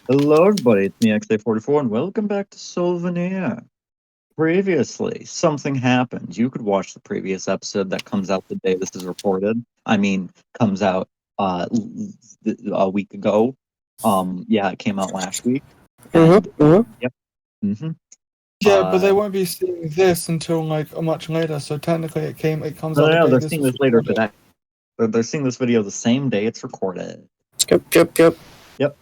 Hello, everybody. It's me, XA44, and welcome back to Soulvenir. Previously, something happened. You could watch the previous episode that comes out the day this is recorded. Comes out a week ago. Yeah, it came out last week. And yep. Mm-hmm. Yeah, but they won't be seeing this until like much later. So technically, it comes out the No, day they're this seeing was this later recorded. today. They're seeing this video the same day it's recorded. Yep.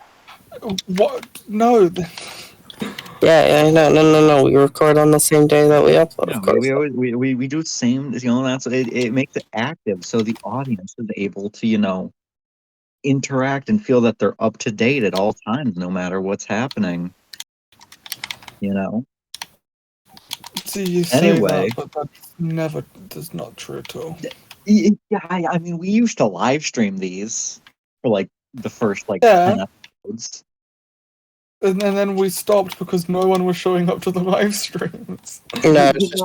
What? No. Yeah, no. We record on the same day that we upload, Yeah, of course. we do the same. That's it makes it active, so the audience is able to interact and feel that they're up to date at all times, no matter what's happening. See, you say Anyway, that, but that's not true at all. yeah, I mean, we used to live stream these for like the first 10 episodes. And then we stopped because no one was showing up to the live streams. No, it's just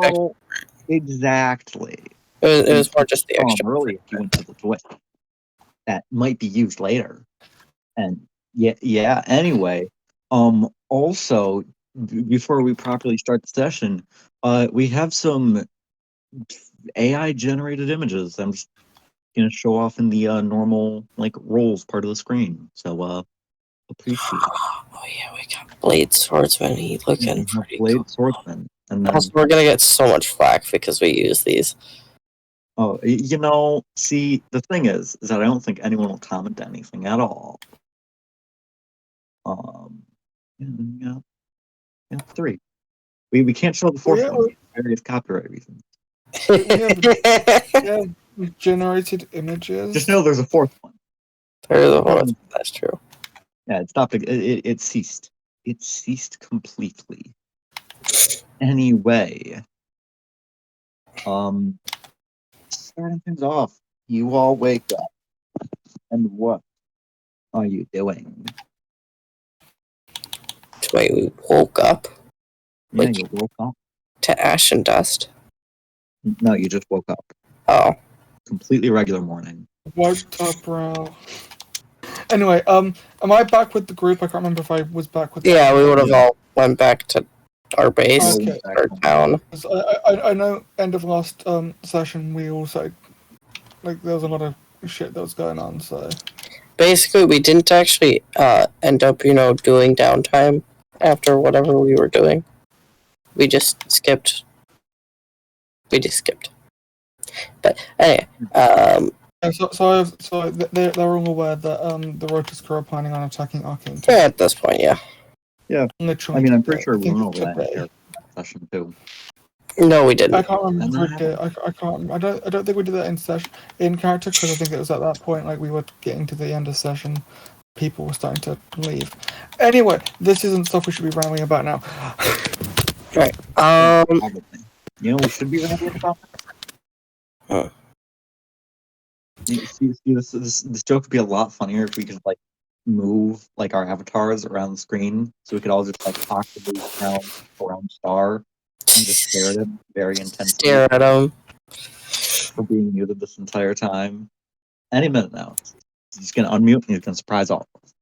exactly. it was more just the extra. Early if you went to the Twitch. That might be used later. And yeah. Anyway, also before we properly start the session, we have some AI generated images. I'm just gonna show off in the normal roles part of the screen. So appreciate it. Oh yeah, we got Blade Swordsman. He's looking pretty Blade cool. Swordsman, and then Also, we're gonna get so much flack because we use these. Oh, see, the thing is that I don't think anyone will comment anything at all. Yeah, 3. We can't show the fourth one. Various copyright reasons. We generated images. Just know there's a fourth one. There's a fourth. That's true. Yeah, it stopped. It ceased. It ceased completely. Anyway, starting things off, you all wake up, and what are you doing? Wait, we woke up? Yeah, you woke up. To ash and dust? No, you just woke up. Oh. Completely regular morning. Woke up, bro. Anyway, am I back with the group? I can't remember if I was back with. Yeah, we would have all went back to our base, our town. I know. End of last session, we also there was a lot of shit that was going on. So basically, we didn't actually end up, doing downtime after whatever we were doing. We just skipped. But anyway, So they're all aware that the Rotas crew are planning on attacking Arcane. Yeah, at this point, yeah. Yeah. Literally. I mean, I'm pretty sure we went over that in session 2. No, we didn't. I can't remember. I can't. I don't think we did that in character because I think it was at that point we were getting to the end of session. People were starting to leave. Anyway, this isn't stuff we should be rambling about now. Right. We should be rambling about. Huh. See, this joke would be a lot funnier if we could move our avatars around the screen, so we could all just awkwardly around Star and just stare at him very intensely. Stare at him for being muted this entire time. Any minute now, he's gonna unmute and he's gonna surprise all of us.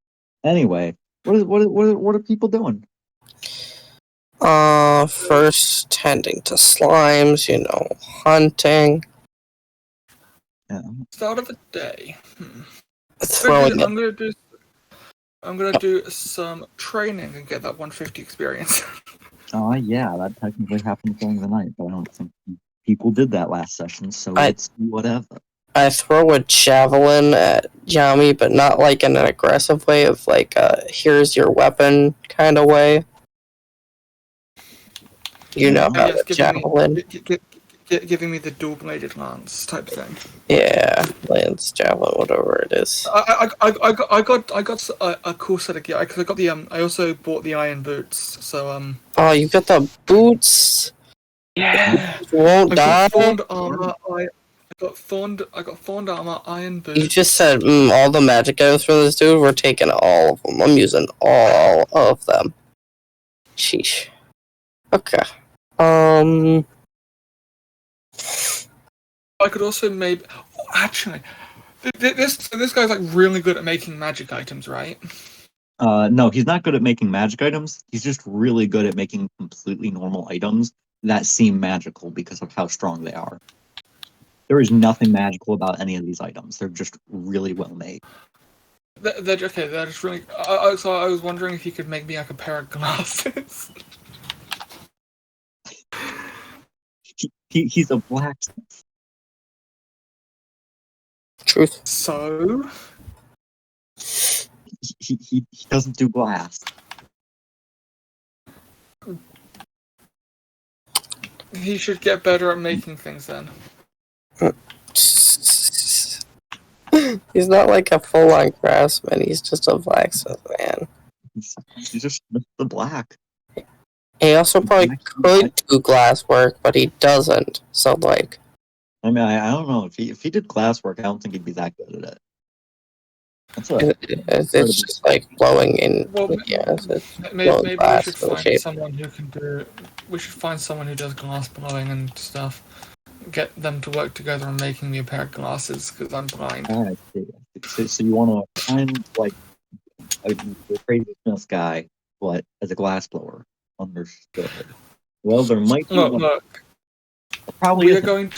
Anyway, what are people doing? First tending to slimes, hunting. Yeah. Start of the day. Throwing I'm gonna do some training and get that 150 experience. Oh yeah, that technically happened during the night, but I don't think people did that last session, so it's whatever. I throw a javelin at Yami, but not in an aggressive way of here's your weapon kind of way. Javelin. Giving me the dual-bladed lance type thing. Yeah, lance, javelin, whatever it is. I got a cool set of gear because I got the I also bought the iron boots. So Oh, you got the boots. Yeah. You won't die. Thorned armor. I got thorned armor, iron boots. You just said all the magic items for this dude. We're taking all of them. I'm using all of them. Sheesh. Okay. I could also actually, this guy's really good at making magic items, right? No, he's not good at making magic items. He's just really good at making completely normal items that seem magical because of how strong they are. There is nothing magical about any of these items. They're just really well made. They're just really. So I was wondering if you could make me like a pair of glasses. He's a blacksmith. Truth. So He doesn't do glass. he should get better at making things then. He's not like a full-on craftsman. He's just a blacksmith, man. He's just the black. He also probably could do glass work, but he doesn't. So, like, I mean, I don't know if he did glass work. I don't think he'd be that good at it. That's what it's just like blowing in. Well, yeah, maybe we glass should for the find shape. someone who can do. We should find someone who does glass blowing and stuff. Get them to work together on making me a pair of glasses because I'm blind. I see. So you want to find like a crazy Smith guy, but as a glass blower. Understood. Well, there might be one. Look. Probably We are isn't. going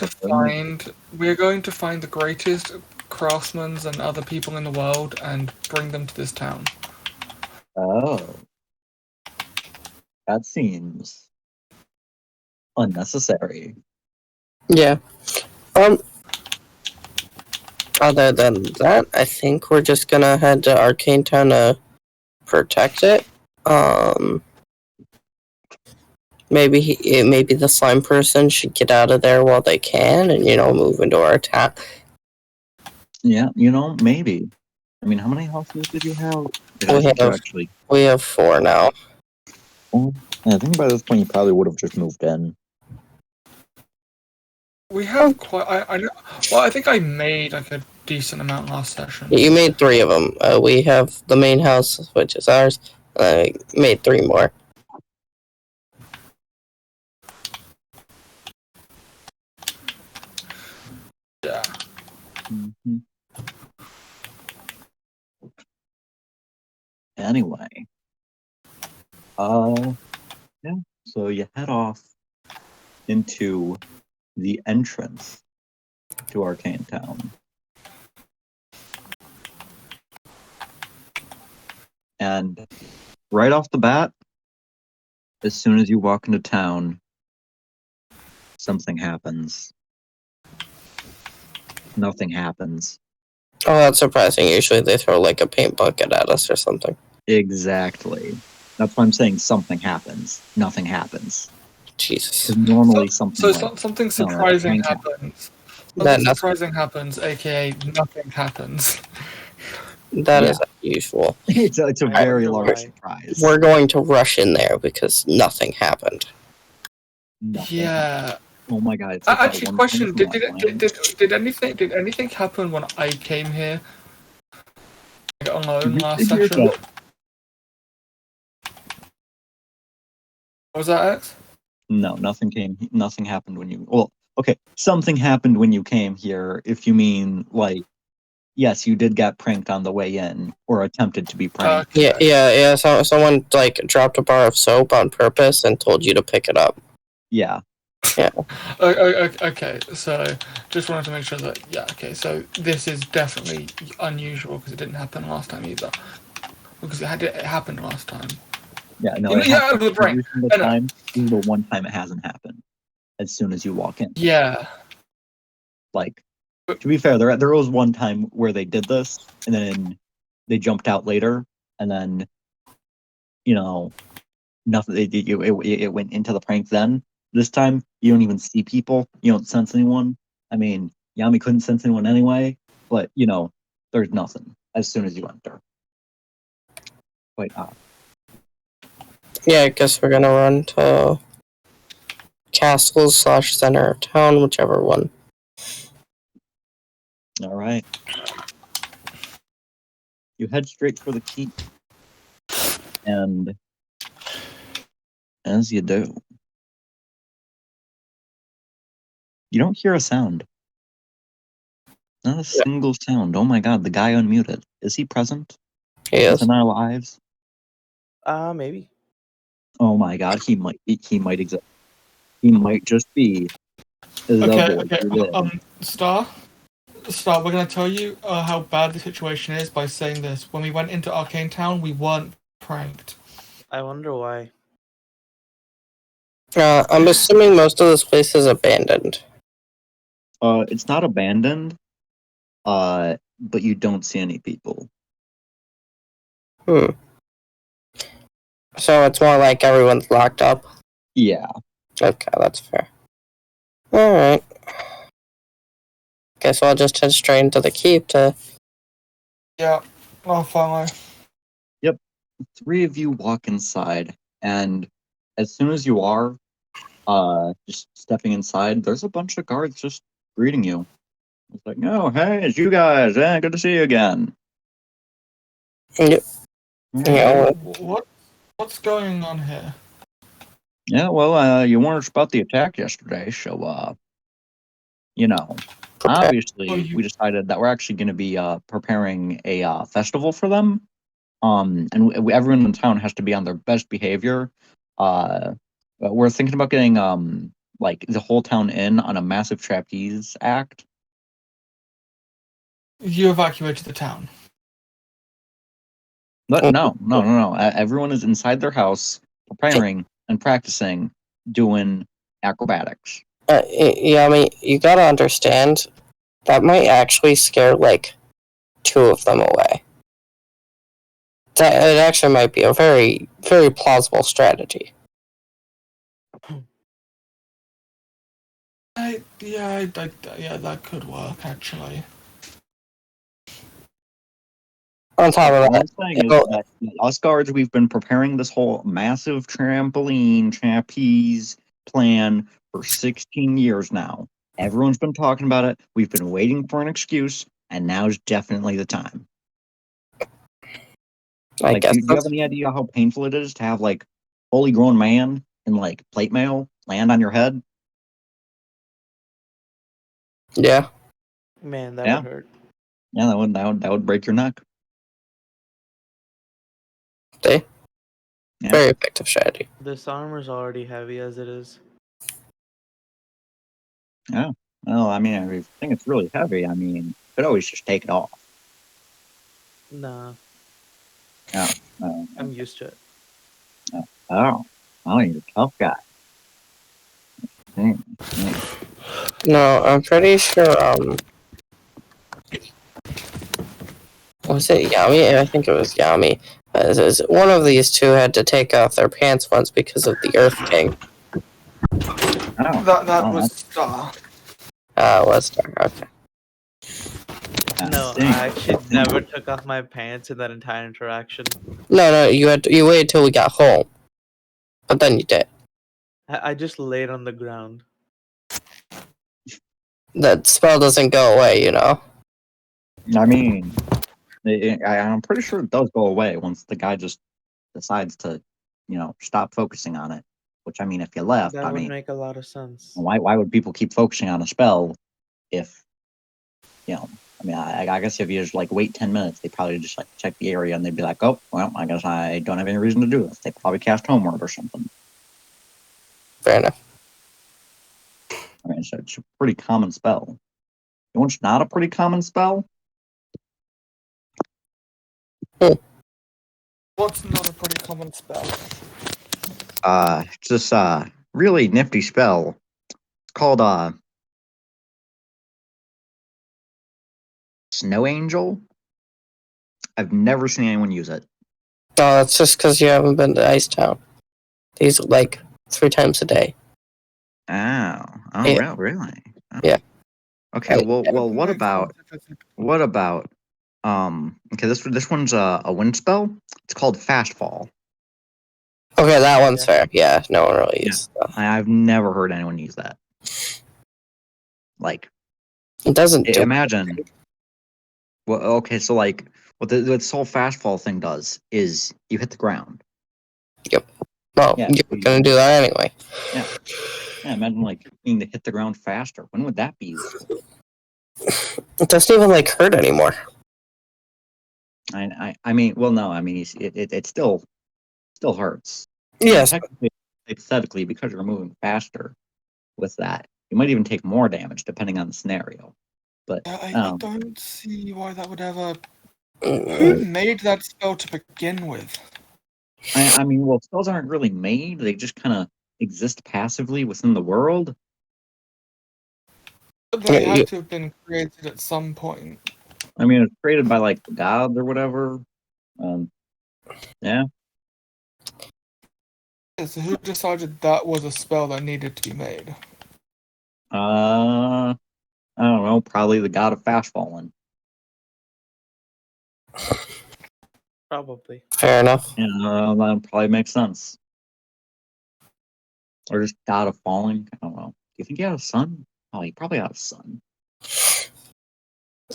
to find the greatest craftsmen and other people in the world and bring them to this town. Oh, that seems unnecessary. Yeah. Other than that, I think we're just gonna head to Arcane Town to protect it. Maybe the slime person should get out of there while they can, and move into our town. Yeah, maybe. I mean, how many houses did you have? We have 4 now. Well, I think by this point you probably would have just moved in. We have quite. I know. Well, I think I made like a decent amount last session. You made 3 of them. We have the main house, which is ours. I made 3 more. Yeah. Mm-hmm. Anyway, yeah. So you head off into the entrance to Arcane Town, and right off the bat, as soon as you walk into town, something happens. Nothing happens. Oh, that's surprising. Usually they throw like a paint bucket at us or something. Exactly. That's why I'm saying something happens. Nothing happens. Jesus. Normally something surprising happens. Something surprising happens, aka nothing happens. That is unusual. It's a very large surprise. We're going to rush in there because nothing happened. Nothing. Yeah. Oh my god! Actually, question: Did anything happen when I came here alone last session? What was that, X? No, nothing happened when you. Well, okay, something happened when you came here. If you mean like, yes, you did get pranked on the way in, or attempted to be pranked. Yeah. So someone like dropped a bar of soap on purpose and told you to pick it up. Yeah. Yeah. Okay, so just wanted to make sure that okay, so this is definitely unusual because it didn't happen last time either. Because it happened last time. Yeah, no. Out of the brain. This is the one time it hasn't happened. As soon as you walk in. Yeah. Like, to be fair, there was one time where they did this, and then they jumped out later, and then, nothing. It went into the prank then. This time, you don't even see people. You don't sense anyone. I mean, Yami couldn't sense anyone anyway, but, there's nothing as soon as you enter. Quite odd. Yeah, I guess we're gonna run to Castles/Center of Town, whichever one. All right. You head straight for the keep. And as you do, you don't hear a sound. Not a single sound. Oh my god, the guy unmuted. Is he present? He is. In our lives? Maybe. Oh my God, he might exist. He might just be the Okay, boy okay. who did. Star, we're gonna tell you how bad the situation is by saying this. When we went into Arcane Town, we weren't pranked. I wonder why. I'm assuming most of this place is abandoned. It's not abandoned. But you don't see any people. So it's more like everyone's locked up. Yeah. Okay, that's fair. Alright. Guess I'll just head straight into the keep to... Yeah, I'll follow. Yep. 3 of you walk inside, and as soon as you are, just stepping inside, there's a bunch of guards just greeting you. It's like, oh, hey, it's you guys. Good to see you again. Yep. Yeah, What's going on here? Yeah, well, you warned us about the attack yesterday, so, obviously we decided that we're actually going to be preparing a festival for them. And everyone in town has to be on their best behavior. We're thinking about getting like the whole town in on a massive trapeze act. You evacuated the town. But no. Everyone is inside their house preparing and practicing doing acrobatics. yeah, I mean, you gotta understand, that might actually scare, like, 2 of them away. It actually might be a very, very plausible strategy. Yeah, that could work, actually. On top of All that, I'm saying is that us guards, we've been preparing this whole massive trampoline trapeze plan for 16 years now. Everyone's been talking about it. We've been waiting for an excuse, and now's definitely the time. I Like, guess do you have any idea how painful it is to have like fully grown man in like plate mail land on your head? Yeah. Man, that Yeah. would hurt. Yeah, that would break your neck. Yeah. Yeah. Very effective strategy. This armor's already heavy as it is. Yeah. Well, I mean, if you think it's really heavy, I mean, you could always just take it off. Nah, Yeah. I'm used to it. Oh, you're a tough guy. Dang. No, I'm pretty sure, was it Yami? I think it was Yami. One of these 2 had to take off their pants once because of the Earth King. Oh, That was Star. Was there? Okay. No, I actually never took off my pants in that entire interaction. No, you waited till we got home. But then you did. I just laid on the ground. That spell doesn't go away, you know? I mean, I'm pretty sure it does go away once the guy just decides to, stop focusing on it. Which, I mean, if you left, That would make a lot of sense. why would people keep focusing on a spell if, I mean, I guess if you just like wait 10 minutes, they probably just like check the area and they'd be like, oh, well, I guess I don't have any reason to do this. They probably cast Homeward or something. Fair enough. I mean, it's a pretty common spell. You know what's not a pretty common spell? What's not a pretty common spell? It's this really nifty spell. It's called Snow Angel. I've never seen anyone use it. No, that's just because you haven't been to Ice Town. These are like 3 times a day. Oh, Yeah. really? Oh. Yeah. Okay, well, what about okay, this one's a wind spell. It's called Fast Fall. Okay, that one's fair. Yeah, no one really uses that. I've never heard anyone use that. Like, It doesn't do imagine. Well, okay, so like, what this whole Fast Fall thing does is you hit the ground. Yep. Well, Yeah, you're gonna do that anyway. Yeah. Yeah, imagine like being to hit the ground faster. When would that be useful? It doesn't even like hurt anymore. I mean, well, no, I mean, it's still still hurts. Yes. Technically, hypothetically, because you're moving faster with that, you might even take more damage depending on the scenario. But I don't see why that would ever. Who Mm, made that spell to begin with? I mean, well, spells aren't really made; they just kind of exist passively within the world. They you- had to have been created at some point. I mean, it's created by like the gods or whatever. Yeah. So who decided that was a spell that needed to be made? I don't know. Probably the god of fast falling. Probably. Fair enough. That probably makes sense. Or just god of falling. I don't know. Do you think he had a son? Oh, he probably had a son.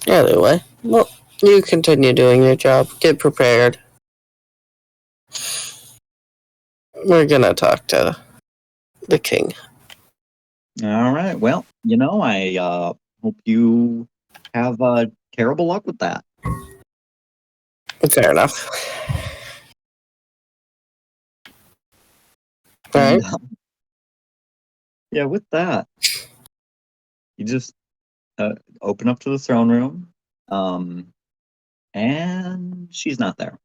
Either way, well, you continue doing your job. Get prepared. We're gonna talk to the king. All right. Well, I hope you have terrible luck with that. Fair enough. And, Alright. yeah, with that, you just open up to the throne room, and she's not there.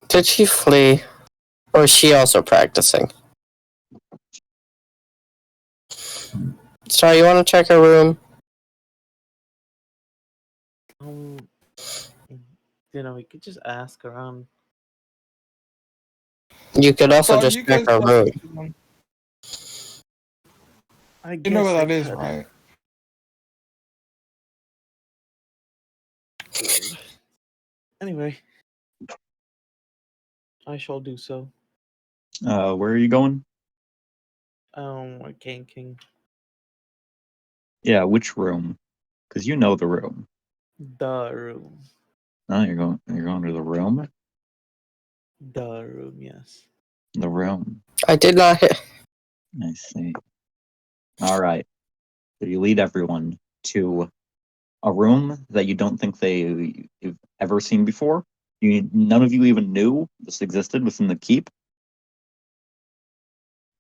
Did she flee? Or is she also practicing? Star, you want to check her room? We could just ask around. You could also So just you check guys her room. I You know guess where I that is, could. right? Anyway, I shall do so. Where are you going? King. Yeah, which room? Because you know the room. The room. Oh, you're going to the room? The room, yes. The room. I did not hit. I see. All right. So you lead everyone to a room that you don't think you've ever seen before. None of you even knew this existed within the keep.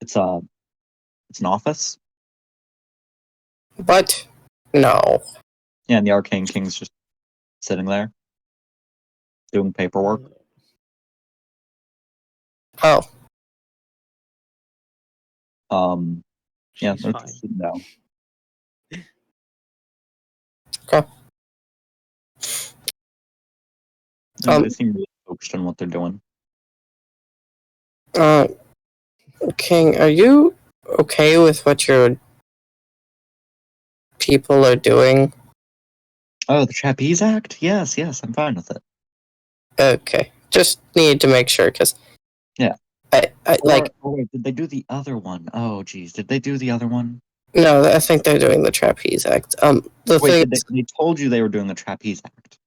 It's an office. What? No. Yeah, and the Arcane King's just sitting there doing paperwork. Oh. Yeah, She's they're fine. just sitting down. Okay. They seem really focused on what they're doing. King, are you okay with what your people are doing? Oh, the Trapeze Act? Yes, I'm fine with it. Okay. Just need to make sure, because... Yeah. I like... Wait, did they do the other one? Oh, geez, did they do the other one? No, I think they're doing the Trapeze Act. The Wait, thing... they told you they were doing the Trapeze Act?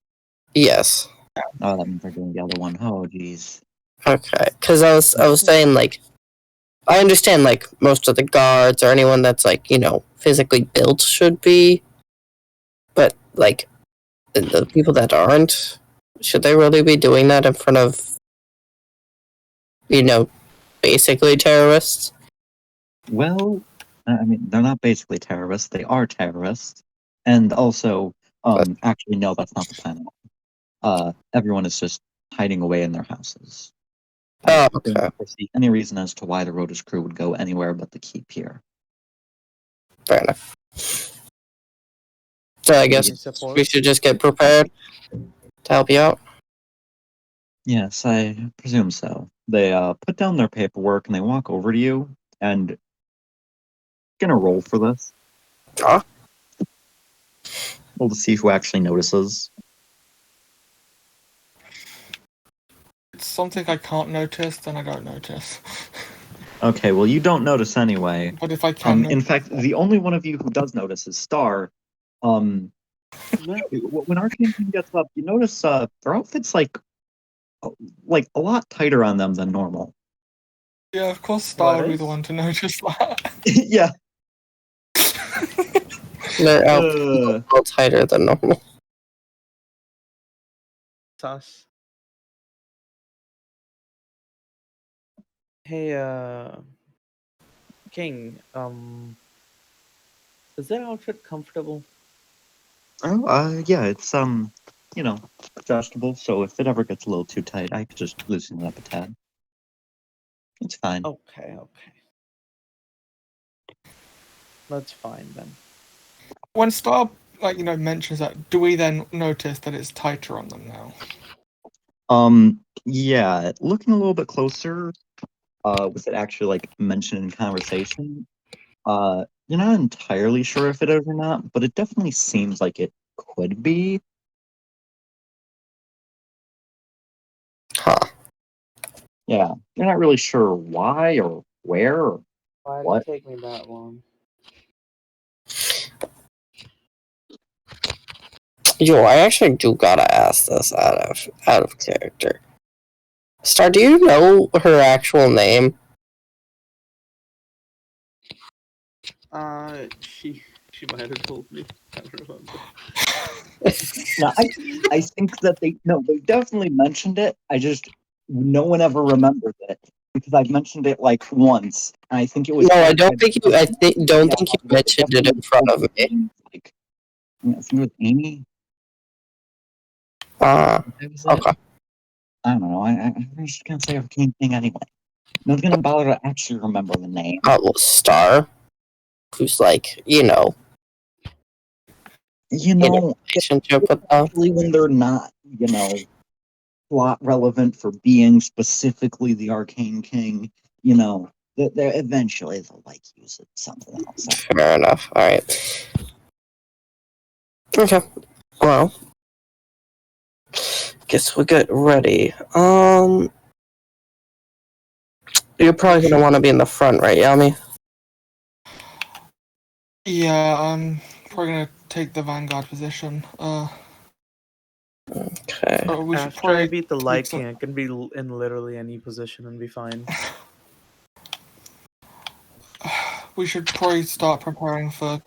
Yes. Oh, that means they're doing the other one. Oh, geez. Okay. Because I was saying, like... I understand, like, most of the guards or anyone that's, like, physically built should be. But, like, the people that aren't, should they really be doing that in front of, basically terrorists? Well, I mean, they're not basically terrorists. They are terrorists. And also, actually, no, that's not the plan at all. Everyone is just hiding away in their houses. Oh, I don't okay. foresee any reason as to why the Rhodes crew would go anywhere but the keep here. Fair enough. So I guess Support. we should just get prepared to help you out. Yes, I presume so. They put down their paperwork and they walk over to you and gonna roll for this. Ah. We'll just see who actually notices. It's something I can't notice, then I don't notice. Okay, well, you don't notice anyway. But if I can, In fact, the only one of you who does notice is Star. When Arcane King gets up, you notice their outfit's like a lot tighter on them than normal. yeah, of course, Star What would be is? the one to notice that. Yeah. They're out a little tighter than normal. Sus. Hey, King. Is that outfit comfortable? Oh, yeah, it's adjustable. So if it ever gets a little too tight, I could just loosen it up a tad. It's fine. Okay. That's fine then. When Star mentions that, do we then notice that it's tighter on them now? Yeah, looking a little bit closer, with it actually like mentioned in conversation, you're not entirely sure if it is or not, but it definitely seems like it could be. Huh. Yeah, you're not really sure why or where or Why did what. it take me that long? Yo, I actually do gotta ask this out of character. Star, do you know her actual name? She might have told me. I don't remember. No, I think that they definitely mentioned it. No one ever remembered it because I've mentioned it like once. And I think it was. No, I don't think you. Don't Yeah, think you they mentioned it in definitely front told of me. me, like, I think it was Amy. Uh, That was it. okay. I don't know. I'm just gonna say Arcane King anyway. No one's gonna bother to actually remember the name. Well, Star, who's like, You in a know, relationship with them. especially when they're not, plot relevant for being specifically the Arcane King. They're eventually they'll like use it something else. Fair enough. All right. Okay. Well, guess we get ready. You're probably gonna want to be in the front, right, Yami? Yeah, I'm probably gonna take the vanguard position. Okay. We should After I probably beat the take Light some- King, I can be in literally any position and be fine. we should probably start preparing for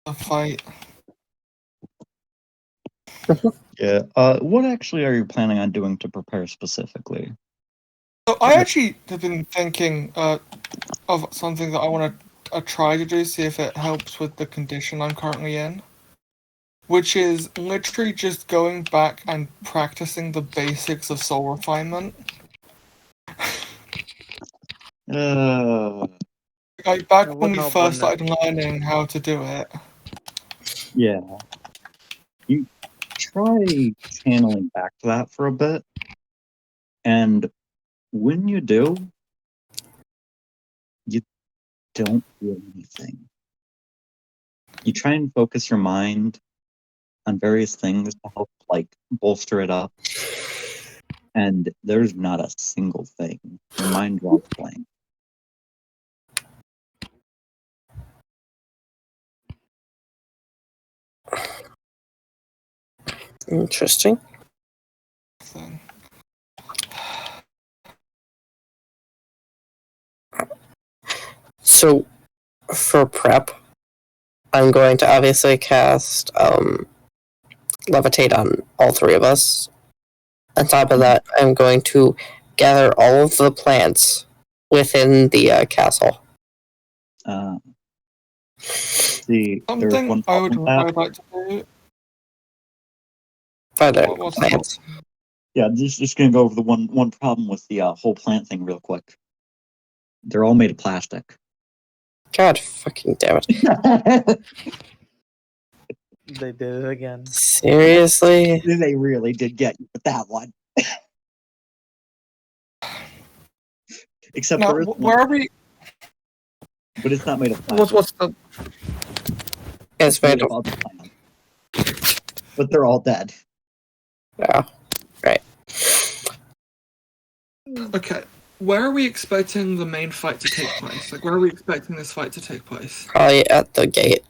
the fight. Yeah. What actually are you planning on doing to prepare specifically? So I actually have been thinking of something that I want to try to do, see if it helps with the condition I'm currently in. Which is literally just going back and practicing the basics of soul refinement. Like back It when would we help, first wouldn't it? started learning how to do it. Yeah. You try channeling back to that for a bit, and when you do, you don't feel anything. You try and focus your mind on various things to help, like, bolster it up, and there's not a single thing. Your mind draws blank. Interesting. Thing. So, for prep, I'm going to obviously cast levitate on all three of us. On top of that, I'm going to gather all of the plants within the castle. See, there's Something one I would problem with that. really like to do. What's that? Plants. Yeah, just gonna go over the one problem with the whole plant thing real quick. They're all made of plastic. God fucking damn it. They did it again. Seriously? They really did get you with that one. Except Now, there is one, where are we? but it's not made of plastic. What's the? It's made of. other plants. But they're all dead. Yeah. Right. Okay, where are we expecting the main fight to take place? Like, where are we expecting this fight to take place? Probably at the gate.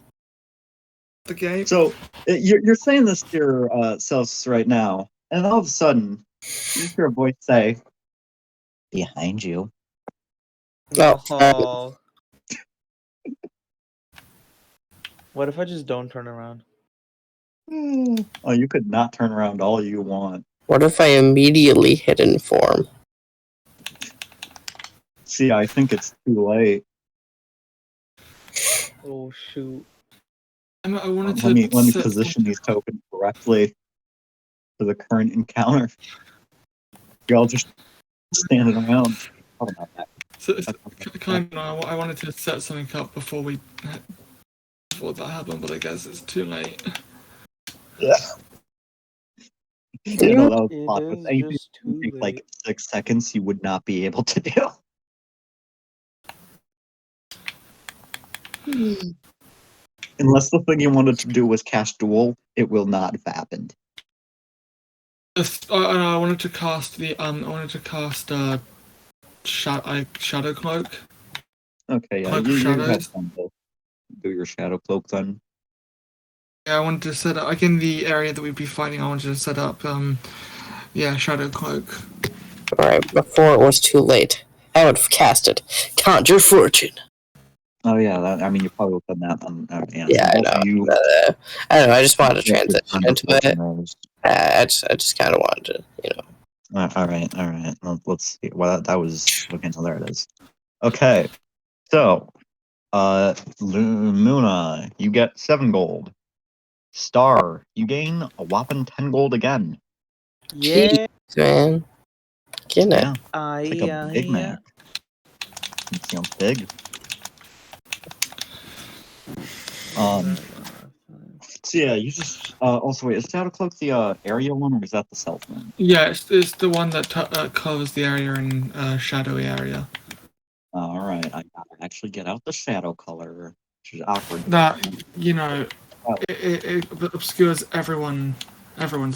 The gate. So you're saying this to yourselves right now, and all of a sudden, you just hear a voice say, "Behind you." No. Oh. What if I just don't turn around? Oh, you could not turn around all you want. What if I immediately hit inform? See, I think it's too late. Oh shoot. I wanted Let me to set position these tokens correctly for the current encounter. You're all just standing around. Hold on that. kind of. I wanted to set something up before that happened, but I guess it's too late. Yeah. You know, that was It plot with is anything just that would too take like late. 6 seconds you would not be able to do. Unless the thing you wanted to do was cast duel, it will not have happened. I wanted to cast shadow cloak. Okay, yeah, Cloak of you have shadows. fun to do your shadow cloak then. Yeah, I wanted to set up like in the area that we'd be fighting. I wanted to set up shadow cloak. Alright, before it was too late. I would have casted Conjure Fortune. Oh yeah, I mean you probably would have done that on Yeah, I also know. you I don't know. I just wanted to you have to transition turn into the it. rolls. I just kind of wanted to, you know. All right. Let's see. Well, that was okay. No, there it is. Okay, so Luna, you get 7 gold. Star, you gain a whopping 10 gold again. Yeah. Jeez, man. Get it. Yeah, it's like a Big Mac. It sounds big. So yeah, you just also wait. Is Shadow Cloak the area one, or is that the stealth one? Yeah, it's the one that covers the area in shadowy area. All right, I gotta actually get out the shadow color, which is awkward. That it obscures everyone's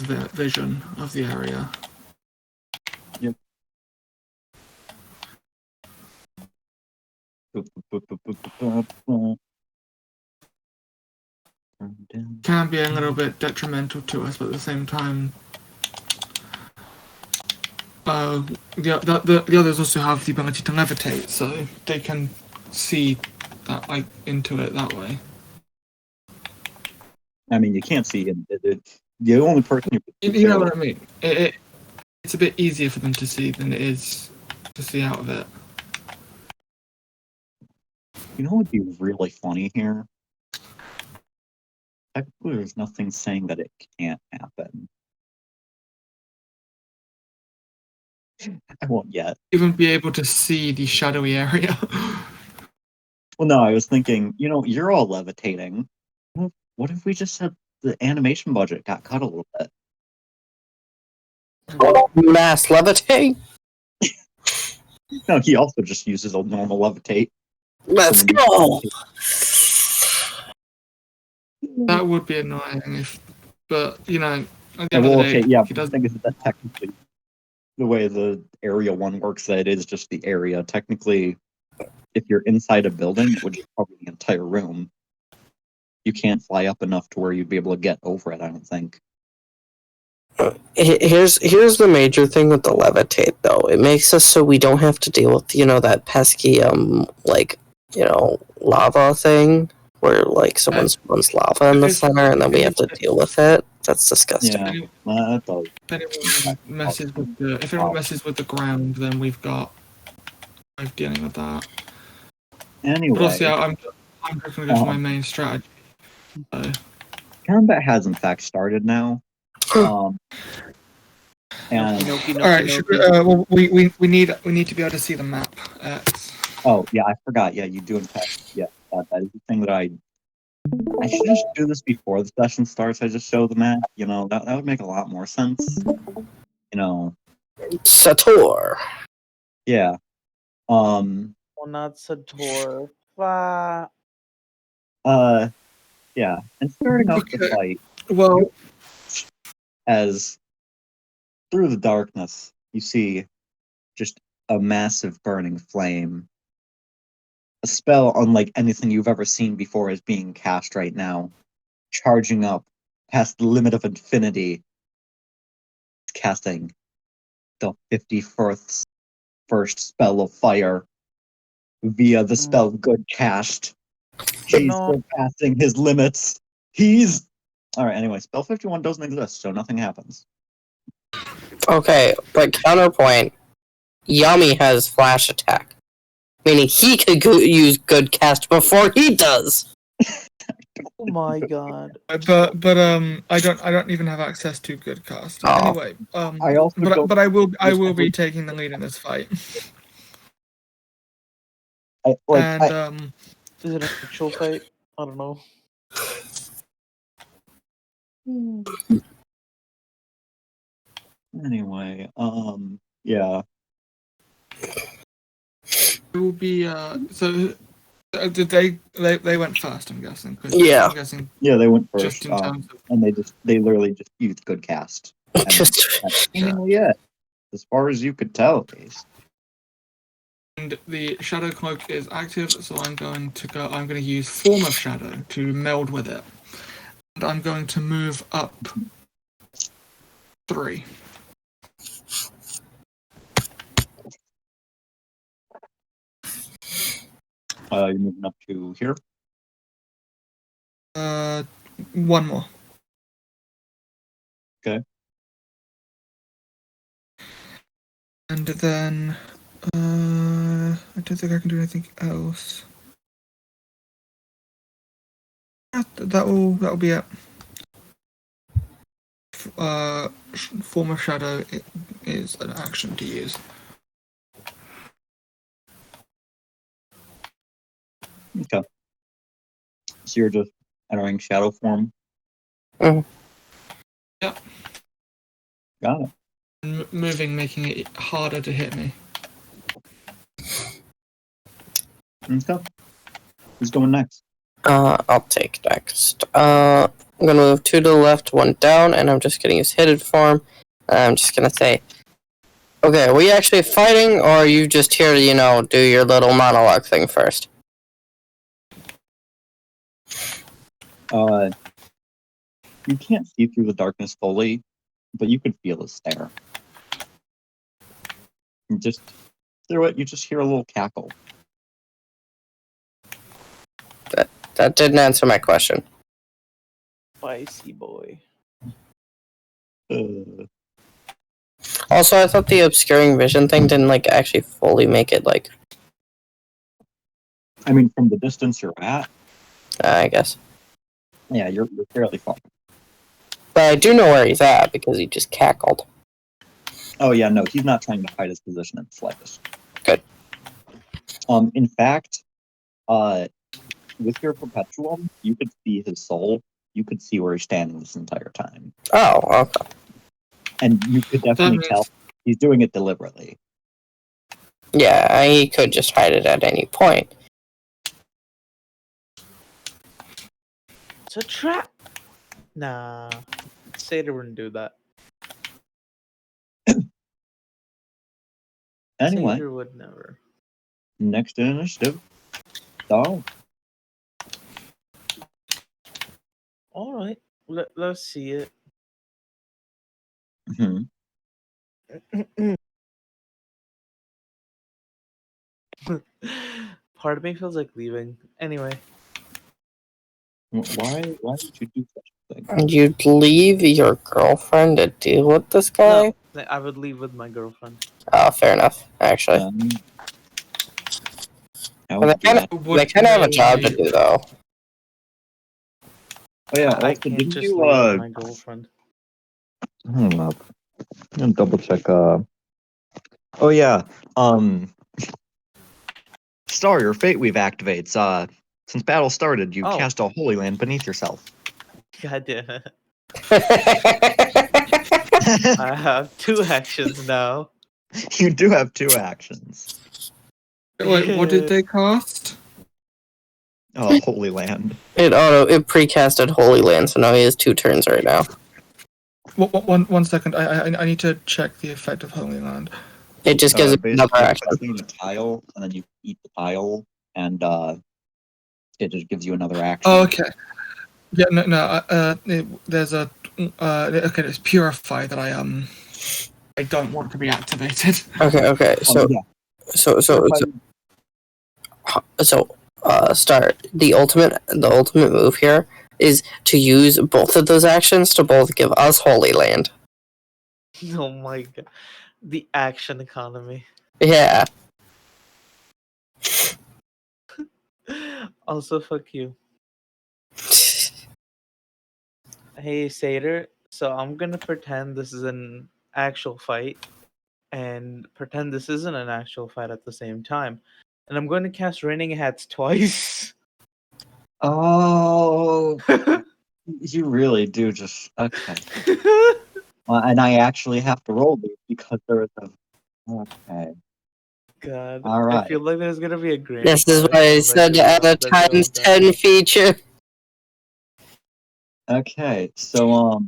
vision of the area. Yep. Can be a little bit detrimental to us, but at the same time, the others also have the ability to levitate, so they can see that like into it that way. I mean, you can't see it. The only person You know what I mean? It's a bit easier for them to see than it is to see out of it. You know what would be really funny here? Technically, there's nothing saying that it can't happen. I won't yet. Even be able to see the shadowy area. Well, no, I was thinking, you're all levitating. What if we just said the animation budget got cut a little bit? Mass levitate? No, he also just uses a normal levitate. Let's go! That would be annoying, but at the end Well, of the day, okay, yeah, he but the doesn't. thing is that technically, the way the area one works, that it is just the area. Technically, if you're inside a building, which is probably the entire room, you can't fly up enough to where you'd be able to get over it, I don't think. Here's the major thing with the levitate, though. It makes us so we don't have to deal with, that pesky, lava thing, where, someone spawns lava in the center, and then we have to deal with it. That's disgusting. Yeah, that does. If anyone messes with the ground, then we've got dealing with that. Anyway, but obviously, I'm just going to go for my main strategy. So. Combat has in fact started now. And all right, we need to be able to see the map. Oh yeah, I forgot. Yeah, you do in fact. Yeah, that is the thing that I should just do this before the session starts. I just show the map. That would make a lot more sense. Sator. Yeah. Well, not Sator. Yeah, and starting off the fight. Well, as through the darkness, you see just a massive burning flame. A spell unlike anything you've ever seen before is being cast right now, charging up past the limit of infinity, casting the 51st first spell of fire via the spell Good Cast. He's surpassing his limits. Alright, anyway, spell 51 doesn't exist, so nothing happens. Okay, but counterpoint, Yummy has flash attack, meaning he could use good cast before he does. Oh my god. But I don't even have access to good cast. Oh. Anyway, I also don't- but I will be taking the lead in this fight. And Is it an actual fight? I don't know. anyway, yeah. it will be so. Did they went first? I'm guessing. 'Cause Yeah. I'm guessing Yeah, they went just first, in terms of and they literally just used good cast. And Just that's seemingly it, as far as you could tell, at least. and the shadow cloak is active, so I'm going to use form of shadow to meld with it, and I'm going to move up 3. You're moving up to here. 1 more. Okay. And then I don't think I can do anything else. That'll be it. Form of shadow is an action to use. Okay. So you're just entering shadow form. Mhm. Yep. Got it. And moving, making it harder to hit me. Okay. Who's going next? I'll take next. I'm gonna move 2 to the left, 1 down, and I'm just gonna use hidden form. I'm just gonna say, okay, are we actually fighting, or are you just here to, do your little monologue thing first? You can't see through the darkness fully, but you could feel his stare. And just through it, you just hear a little cackle. That didn't answer my question. Spicy boy. Uh, Also, I thought the obscuring vision thing didn't actually fully make it I mean, from the distance you're at, I guess. yeah, you're fairly far. But I do know where he's at because he just cackled. Oh yeah, no, he's not trying to hide his position in the slightest. Good. In fact, with your perpetuum, you could see his soul. You could see where he's standing this entire time, Oh, okay. and you could definitely tell he's doing it deliberately. Yeah, he could just hide it at any point. It's a trap. Nah. Seder wouldn't do that. Anyway, Seder would never. next initiative. So, Alright. Let's see it. mhm. Part of me feels like leaving. Anyway. Why did you do such a thing? You'd leave your girlfriend to deal with this guy? No, I would leave with my girlfriend. Oh, fair enough, actually. How But would you do that? they kind of have a job to do, though. Oh yeah, I also, can't didn't just you leave with my girlfriend. hold up. I'm gonna double check oh yeah. Star, your fate weave activates. Since battle started, you Oh. cast a holy land beneath yourself. God damn it. I have 2 actions now. You do have 2 actions. Wait, what did they cast? Oh, holy land. It precasted Holy Land, so now he has 2 turns right now. One second. I need to check the effect of Holy Land. It just gives him another Basically, action. you need a tile, and then you eat the tile, and it just gives you another action. Oh, okay. Yeah, no. There's a okay. It's Purify that I don't want to be activated. Okay. So, Yeah. so start the ultimate move here is to use both of those actions to both give us Holy Land. Oh my god. The action economy. Yeah. Also, fuck you. Hey, Satyr. So I'm gonna pretend this is an actual fight and pretend this isn't an actual fight at the same time. And I'm going to cast Raining Hats twice. Oh, you really do just okay. And I actually have to roll these because there is a. Okay. God. All I right. feel like there's gonna be a grand This is why I said to add a times 10 feature. Okay. So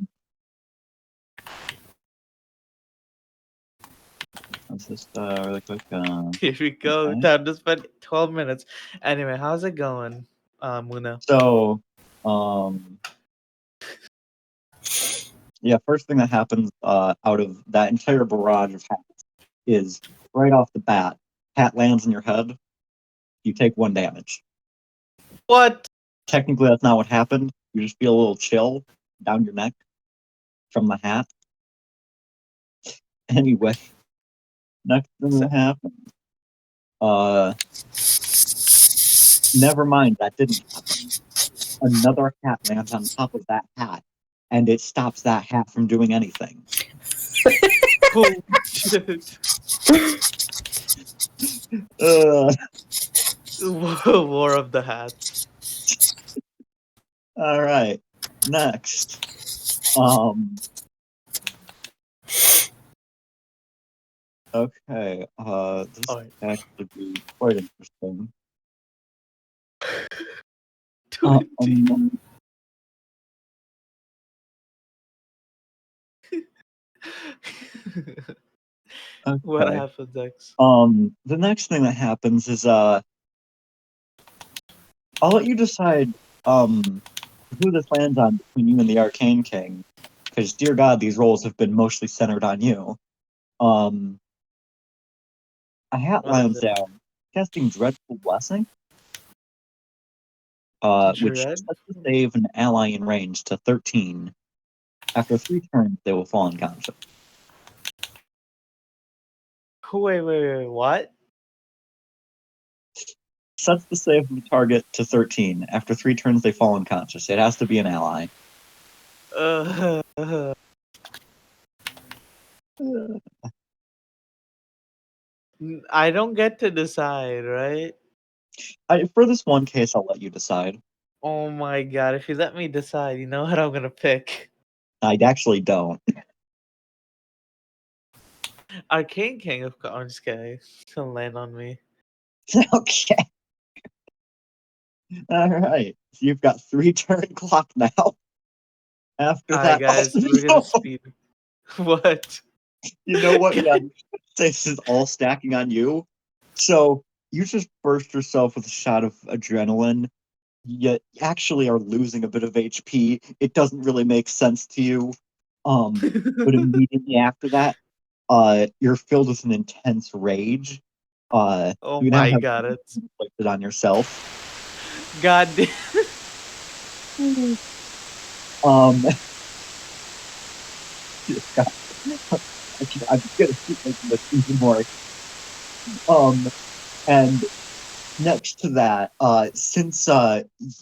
let's just really quick. Here we go. Okay. Time to spend 12 minutes. Anyway, how's it going, Muna? So yeah. First thing that happens out of that entire barrage of hats is right off the bat, hat lands in your head. You take 1 damage. What? Technically, that's not what happened. You just feel a little chill down your neck from the hat. Anyway, next thing that happened. Never mind, that didn't happen. Another hat lands on top of that hat, and it stops that hat from doing anything. Oh, shit. War of the Hats. All right. Next. Okay. This Alright. could actually be quite interesting. 20. What Okay. happens next? The next thing that happens is I'll let you decide who this lands on between you and the Arcane King, because dear God, these roles have been mostly centered on you. A hat What is lands it? down, casting Dreadful Blessing, which Dread? sets the save an ally in range to 13. After 3 turns, they will fall unconscious. Wait, what? Sets the save of the target to 13. After 3 turns, they fall unconscious. It has to be an ally. I don't get to decide, right? For this one case, I'll let you decide. Oh my god, if you let me decide, you know what I'm gonna pick? I actually don't. Arcane King, of course. I'm just kidding. Don't land on me. Okay. All right. So you've got 3 turn clock now. After Alright, that, guys, we're gonna speed. What? you know what? Yeah, this is all stacking on you. So you just burst yourself with a shot of adrenaline. You actually are losing a bit of HP. It doesn't really make sense to you. But immediately after that, you're filled with an intense rage. Oh You now my have god, it's inflicted on yourself. god damn. God, I'm gonna keep making this even more. And next to that, since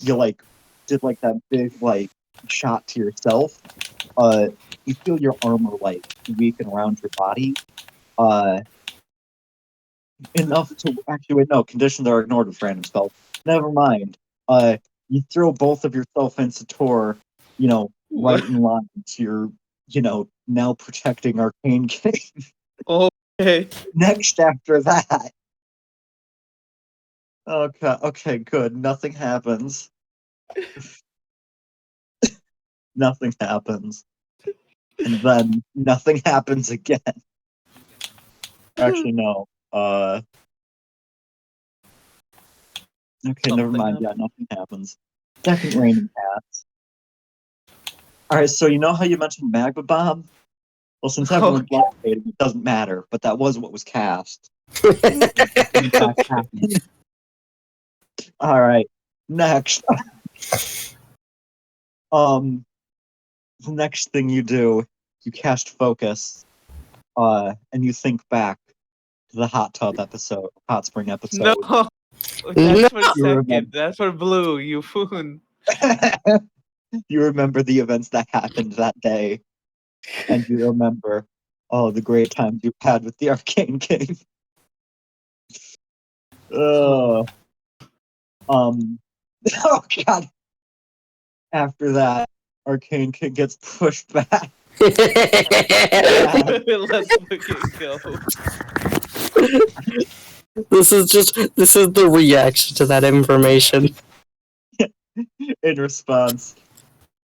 you like did like that big like shot to yourself, you feel your armor like weaken around your body. Enough to actually wait, no, conditions are ignored with random spells. Never mind. You throw both of yourself into Tor, right in line to your, now protecting Arcane King. Okay. Next after that. Okay, good. Nothing happens. Nothing happens. And then nothing happens again. Actually, no. Okay, never Something mind. Yeah, happened. nothing happens. Second raining pass. Alright, so you know how you mentioned Magma Bomb? Well, since everyone's Okay. blockaded, it doesn't matter, but that was what was cast. In fact, Okay. happened. Alright, next. The next thing you do, you cast Focus. and you think back to the hot spring episode. No, No. that's for You remember. second. That's for blue. You foon. You remember the events that happened that day, and you remember the great times you had with the Arcane King. Oh God! After that, Arcane King gets pushed back. Let's fucking go. This is the reaction to that information. In response,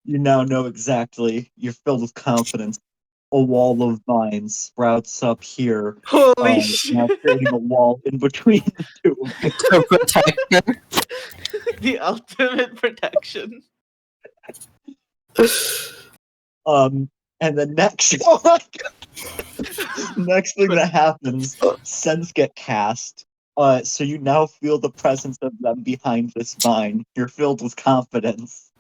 you now know exactly. You're filled with confidence. A wall of vines sprouts up here, Holy shit! now creating a wall in between the two of you. To protect her. The ultimate protection. And the next, oh my God. Next thing that happens, scents get cast. So you now feel the presence of them behind this vine. You're filled with confidence.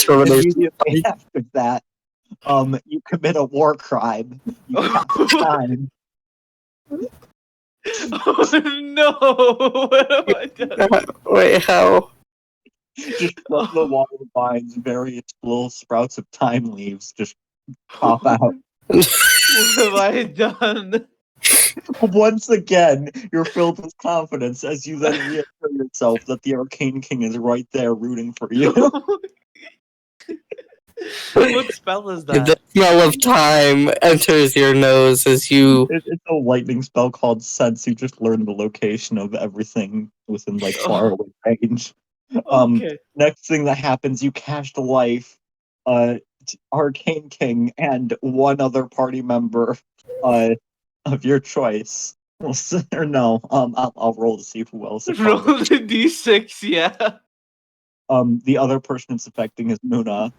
Immediately after that, you commit a war crime. You cast time. Oh no! What have I done? Wait, how? Just from the wall of vines, various little sprouts of time leaves just pop out. What have I done? Once again, you're filled with confidence as you then reassure yourself that the Arcane King is right there rooting for you. What spell is that? The smell of time enters your nose as you. It's a lightning spell called Sense. You just learn the location of everything within like far away range. Okay. Next thing that happens, you cast life, Arcane King, and one other party member, of your choice. Or no, I'll roll to see who else. Roll the d6, yeah. The other person it's affecting is Muna.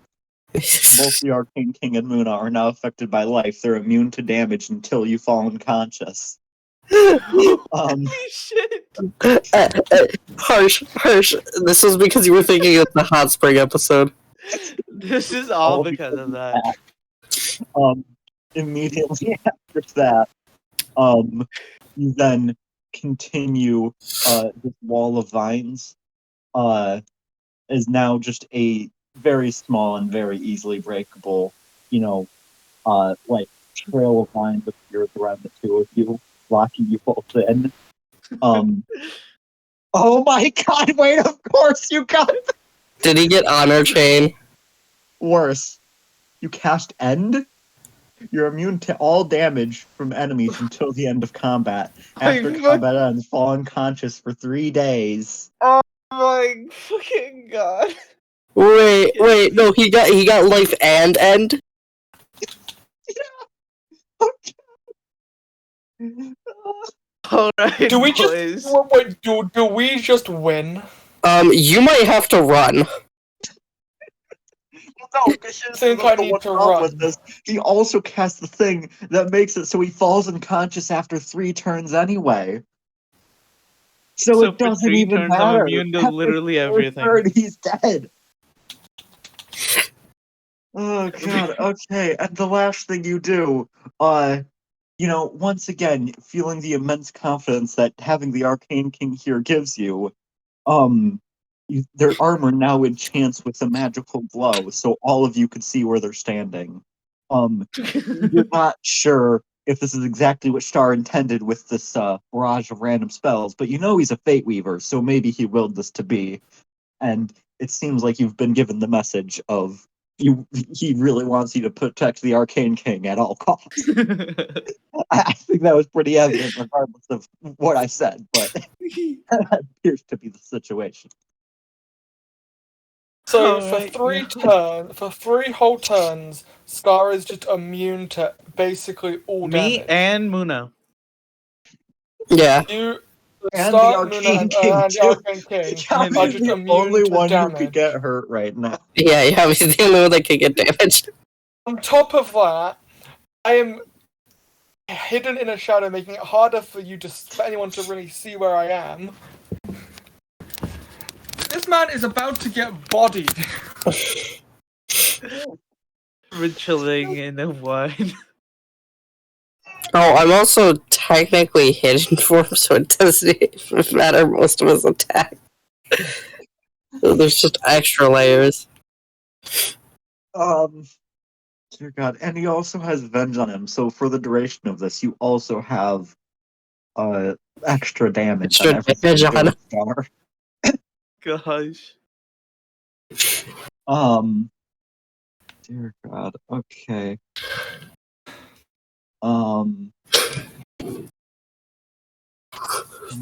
Both the Arcane King and Muna are now affected by life. They're immune to damage until you fall unconscious. Holy shit! Harsh. This was because you were thinking of the hot spring episode. This is all because of that. Immediately after that, you then continue this wall of vines is now just a very small and very easily breakable, like trail of vines appears around the two of you, locking you both in. Oh my God! Wait, of course you got Did he get honor chain? worse. You cast End. You're immune to all damage from enemies until the end of combat. After combat ends, fall unconscious for 3 days. Oh my fucking god! Wait, no, he got life and end. Alright, Do we boys. just wait? Do we just win? You might have to run. No, because Think I need to run. with this. He also casts the thing that makes it so he falls unconscious after 3 turns anyway. So it for doesn't 3 even turns, matter. I'm immune to After literally the 4th everything. turn, he's dead. Oh God. Okay, and the last thing you do, once again, feeling the immense confidence that having the Arcane King here gives you, their armor now enchants with a magical glow, so all of you could see where they're standing. You're not sure if this is exactly what Star intended with this barrage of random spells, but you know he's a Fate Weaver, so maybe he willed this to be. And it seems like you've been given the message of he really wants you to protect the Arcane King at all costs. I think that was pretty evident, regardless of what I said, but that appears to be the situation. So Alright, for 3 whole turns, Scar is just immune to basically all Me damage. and Muna. Yeah. You, And Star, the Muna, Arcane King, and the too. Arcane King Calvin are is just the immune only to one who damage. could get hurt right now. Yeah, he's the only one that can get damaged. On top of that, I am hidden in a shadow, making it harder for anyone to really see where I am. This man is about to get bodied. We're chilling in a wine. Oh, I'm also technically hidden form, so it doesn't even matter. Most of us attack. So there's just extra layers. Dear God, and he also has Venge on him. So for the duration of this, you also have extra damage on Extra everything damage you do on- with Star. Gosh. Dear God. Okay.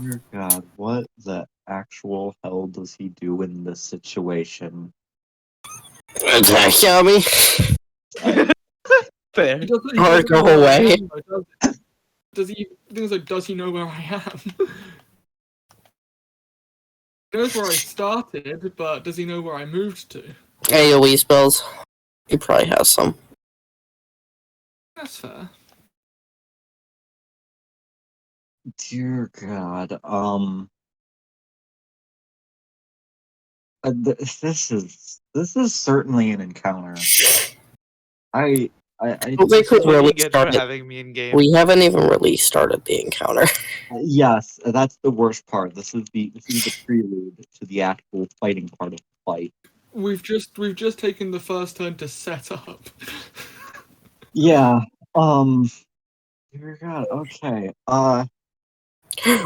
Dear God, what the actual hell does he do in this situation? Attack Yami. Fair. He doesn't Or know go where I away. am, though, does he? Things like, does he know where I am? He knows where I started, but does he know where I moved to? AoE spells. He probably has some. That's fair. Dear God. This is certainly an encounter. I I don't think This is we've what really you get for started. having me in game. We haven't even really started the encounter. yes, that's the worst part. This is the prelude to the actual fighting part of the fight. We've just taken the first turn to set up. Yeah. Dear God. Okay.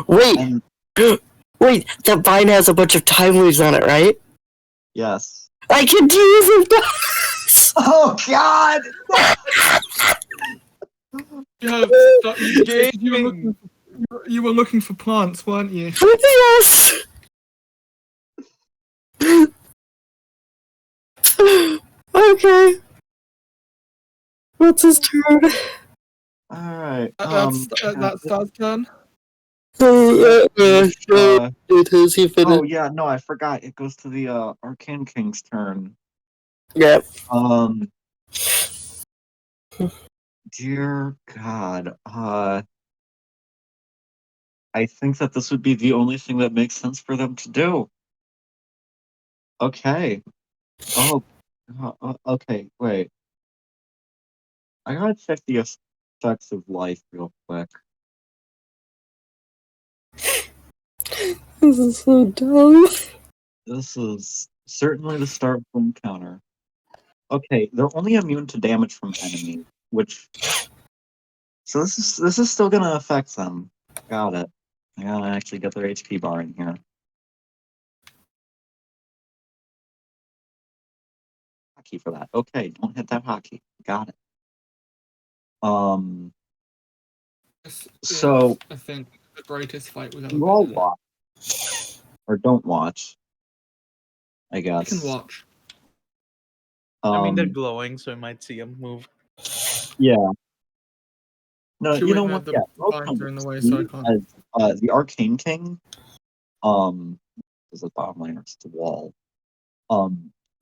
Wait, And wait, that vine has a bunch of time leaves on it, right? yes. I can use it. Oh God. Yeah, Gaming. you were looking for plants, weren't you? Yes. Okay. What's his turn? All right. That's Star's turn. It is he finished. Oh yeah, no, I forgot. It goes to the Arcane King's turn. Yep. Dear God. I think that this would be the only thing that makes sense for them to do. Okay. Oh. Okay. Wait. I gotta check the effects of life real quick. This is so dumb. This is certainly the start of an encounter. Okay, they're only immune to damage from enemies, which. So this is still gonna affect them. Got it. I gotta actually get their HP bar in here. Hotkey for that. Okay, don't hit that hotkey. Got it. So I think the greatest fight we've ever you all been in. watch or don't watch, I You guess. can watch. I mean, they're glowing, so I might see them move. Yeah. No, Chewing you know that what? the Yeah, vines are in the way, so I can't. as the Arcane King, is the bottom layer, it's the wall.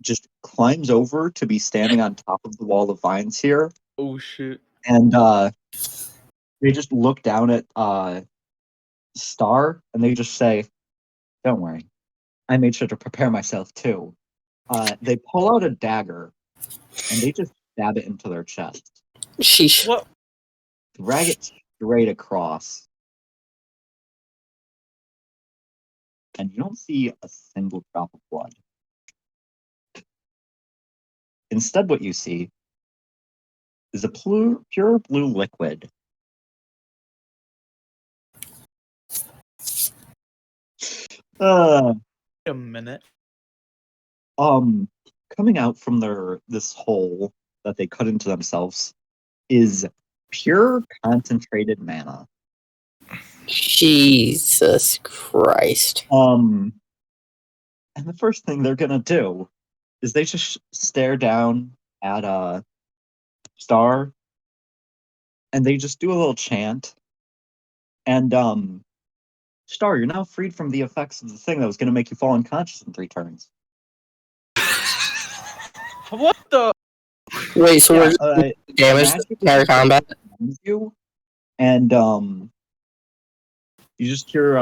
Just climbs over to be standing on top of the wall of vines here, Oh shit. and they just look down at Star, and they just say, "Don't worry, I made sure to prepare myself too." They pull out a dagger, and they just stab it into their chest, Sheesh. What? drag it straight across, and you don't see a single drop of blood. Instead, what you see is a pure blue liquid. Wait a minute. Coming out from this hole that they cut into themselves is pure concentrated mana. Jesus Christ. And the first thing they're gonna do is they just stare down at Star, and they just do a little chant. And Star, you're now freed from the effects of the thing that was gonna make you fall unconscious in 3 turns. What the? Wait, so Yeah, we're damage the magically entire combat? surrounds you, and you just hear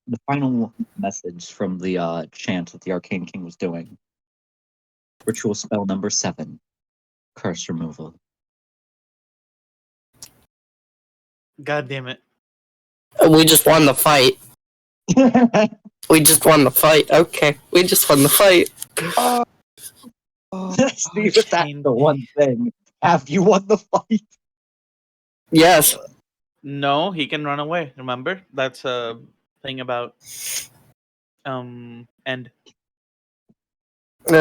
the final message from the chant that the Arcane King was doing. Ritual spell number 7. Curse removal. God damn it. We just won the fight. We just won the fight. Okay, we just won the fight. See, but that's the one thing. Have you won the fight? Yes, No, he can run away. Remember? That's a thing about end. that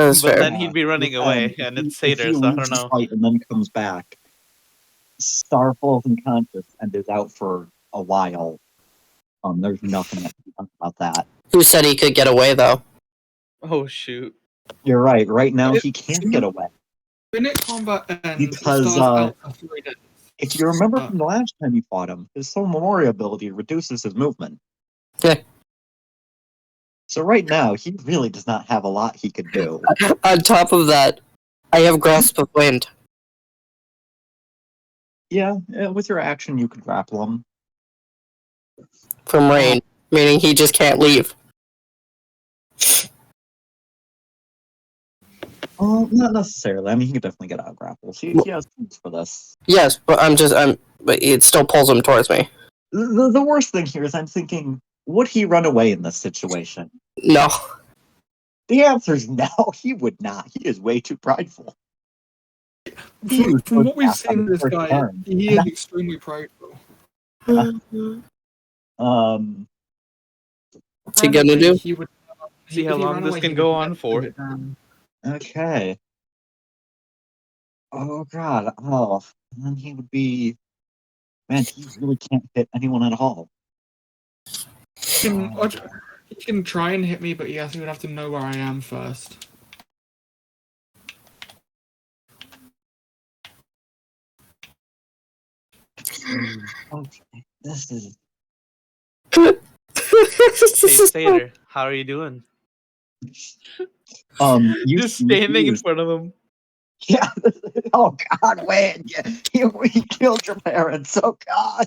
is But fair. then he'd be running away, If and he- it's if he Satyr, so I leaves don't the know. fight and then comes back, Star falls unconscious and is out for a while. There's nothing that can be done about that. Who said he could get away though? Oh shoot. You're right. Right now, he can't get away. Minute combat ends. Because, Star's out for 3 days. If you remember from the last time you fought him, his Soul Memoria ability reduces his movement. Yeah. So right now, he really does not have a lot he could do. On top of that, I have Grasp of Wind. Yeah, with your action, you could grapple him. From Rain, meaning he just can't leave. Not necessarily. I mean, he could definitely get out of grapples. He has tools for this. Yes, but but it still pulls him towards me. The worst thing here is I'm thinking, would he run away in this situation? No. The answer is no, he would not. He is way too prideful. From what we've seen with this guy, he is extremely prideful. What's he gonna do? He would, See how if he long ran this away, can he go would on never for. live it down. Okay. Oh god. Oh, and then he would be. Man, he really can't hit anyone at all. He can try and hit me, but yes, he would have to know where I am first. Okay, this is. Hey Satyr, how are you doing? You Just standing in front of him. Yeah. Oh God, wait. You killed your parents. Oh God.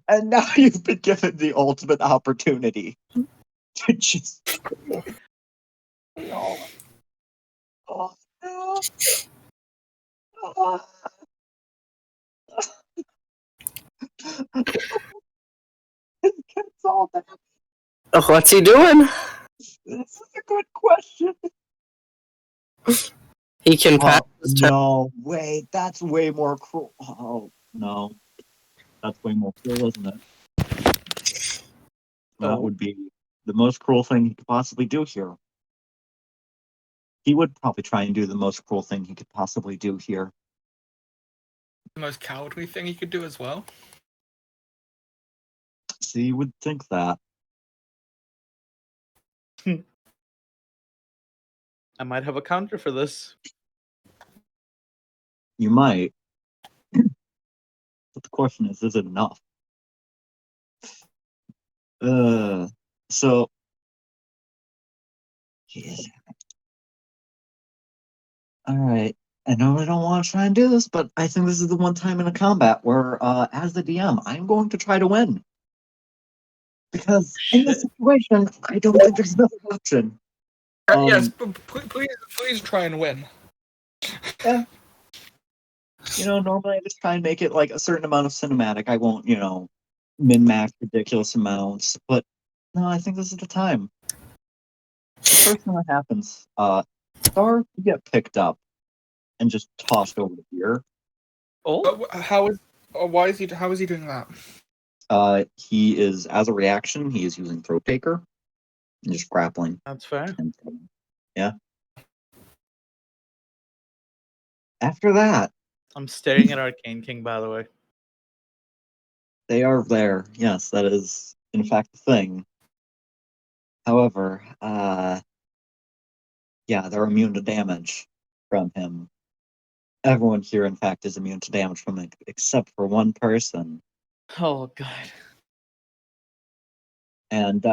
And now you've been given the ultimate opportunity to just. Oh, oh no. Oh. It's all that. What's he doing? This is a good question. He can pass his turn. No, wait, that's way more cruel. Oh, no. That's way more cruel, isn't it? That would be the most cruel thing he could possibly do here. He would probably try and do the most cruel thing he could possibly do here. The most cowardly thing he could do as well. So you would think that. I might have a counter for this. You might. But the question is it enough? So. Jeez. Alright. I know I don't want to try and do this, but I think this is the one time in a combat where, as the DM, I'm going to try to win. Because in this situation, I don't think there's another option. Yes, but please try and win. Yeah. Normally I just try and make it like a certain amount of cinematic. I won't, min-max ridiculous amounts. But no, I think this is the time. The first thing that happens, Star to get picked up and just tossed over here. Oh, How is he doing that? He is, as a reaction, he is using Throat Taker and just grappling. that's fair. Yeah. After that, I'm staring at Arcane King, by the way. they are there. Yes, that is in fact the thing. However, yeah, they're immune to damage from him. Everyone here, in fact, is immune to damage from it, except for one person. Oh god. And,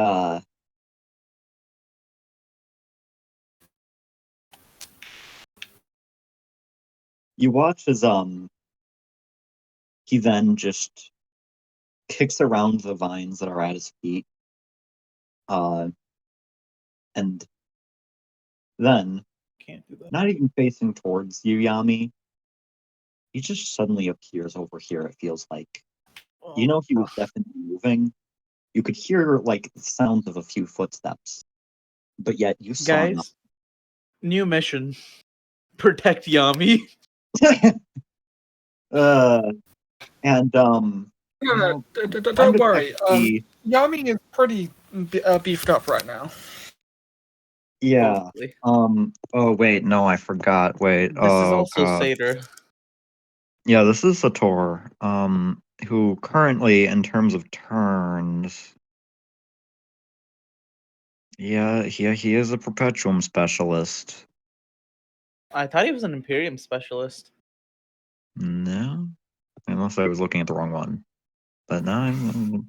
you watch as, he then just kicks around the vines that are at his feet. And then, Can't do that. not even facing towards you, Yami, he just suddenly appears over here. It feels like Oh, he was definitely moving. You could hear like the sounds of a few footsteps, but yet you saw guys, new mission: protect Yami. nothing. And No, I'm don't to check worry. the Yami is pretty beefed up right now. yeah. Hopefully. Oh wait, no, I forgot. Wait. This is Oh also god. Satyr. Yeah, this is Sator. Who currently, in terms of turns, yeah, he is a Perpetuum specialist. I thought he was an Imperium specialist. No, unless I was looking at the wrong one. But no,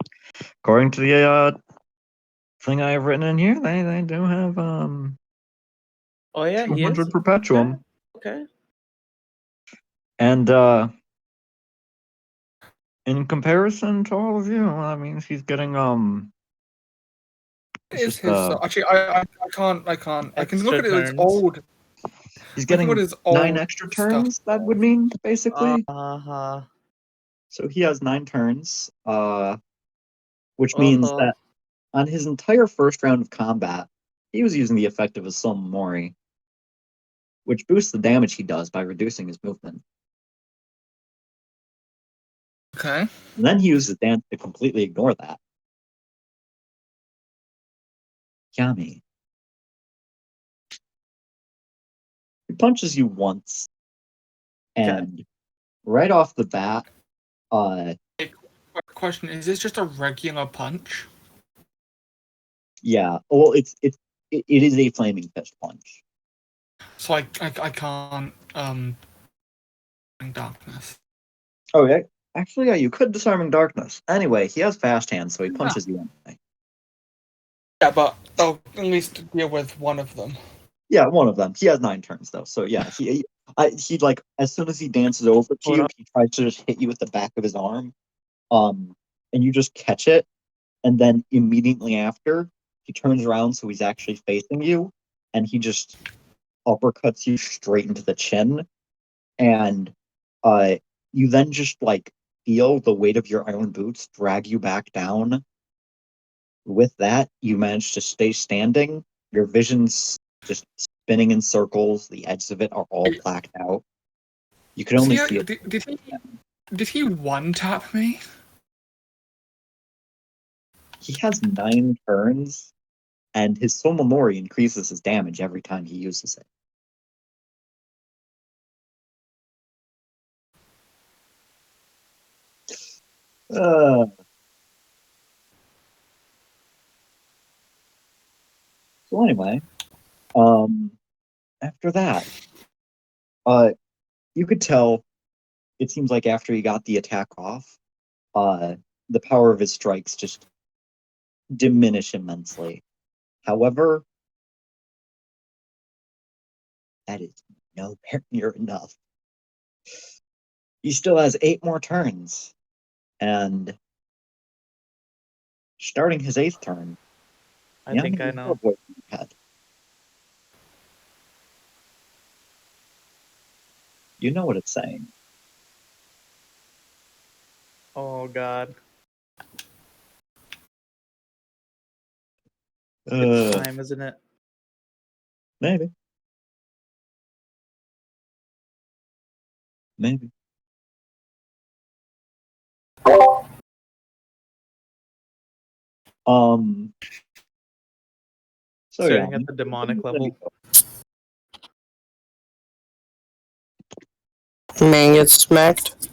according to the thing I have written in here, they do have Oh yeah, he 200 is. Perpetuum, Okay. and in comparison to all of you, I mean, he's getting it's Is just his actually? I can't. I can look Extra at his turns. old. he's Looking at getting his 9 old extra stuff. turns. That would mean basically. Uh-huh. So he has 9 turns, which means Uh-huh. that on his entire first round of combat, he was using the effect of his Soulvenir, which boosts the damage he does by reducing his movement. Okay. And then he uses dance to completely ignore that. Yami. He punches you once, and right off the bat, Question: is this just a regular punch? yeah, well, it is a flaming fist punch. So I can't in darkness. Oh, yeah. Actually, yeah, you could disarming darkness. Anyway, he has fast hands, so he punches you anyway. Yeah, but I'll at least deal with one of them. Yeah, one of them. He has 9 turns though, so yeah, he like as soon as he dances over to Hold you, up. he tries to just hit you with the back of his arm, and you just catch it, and then immediately after he turns around so he's actually facing you, and he just uppercuts you straight into the chin, and you then just like feel the weight of your iron boots drag you back down. With that, you manage to stay standing. Your vision's just spinning in circles. The edges of it are all blacked out. You can only see it. Did he one tap me? He has 9 turns, and his Soulvenir increases his damage every time he uses it. Uh, so anyway, after that, you could tell. It seems like after he got the attack off, the power of his strikes just diminish immensely. However, that is nowhere near enough. He still has 8 more turns, and starting his 8th turn, I think I know. You know what it's saying. Oh god. Uh, Time, isn't it? maybe. Maybe. So yeah. Starting at the demonic level. Man gets smacked.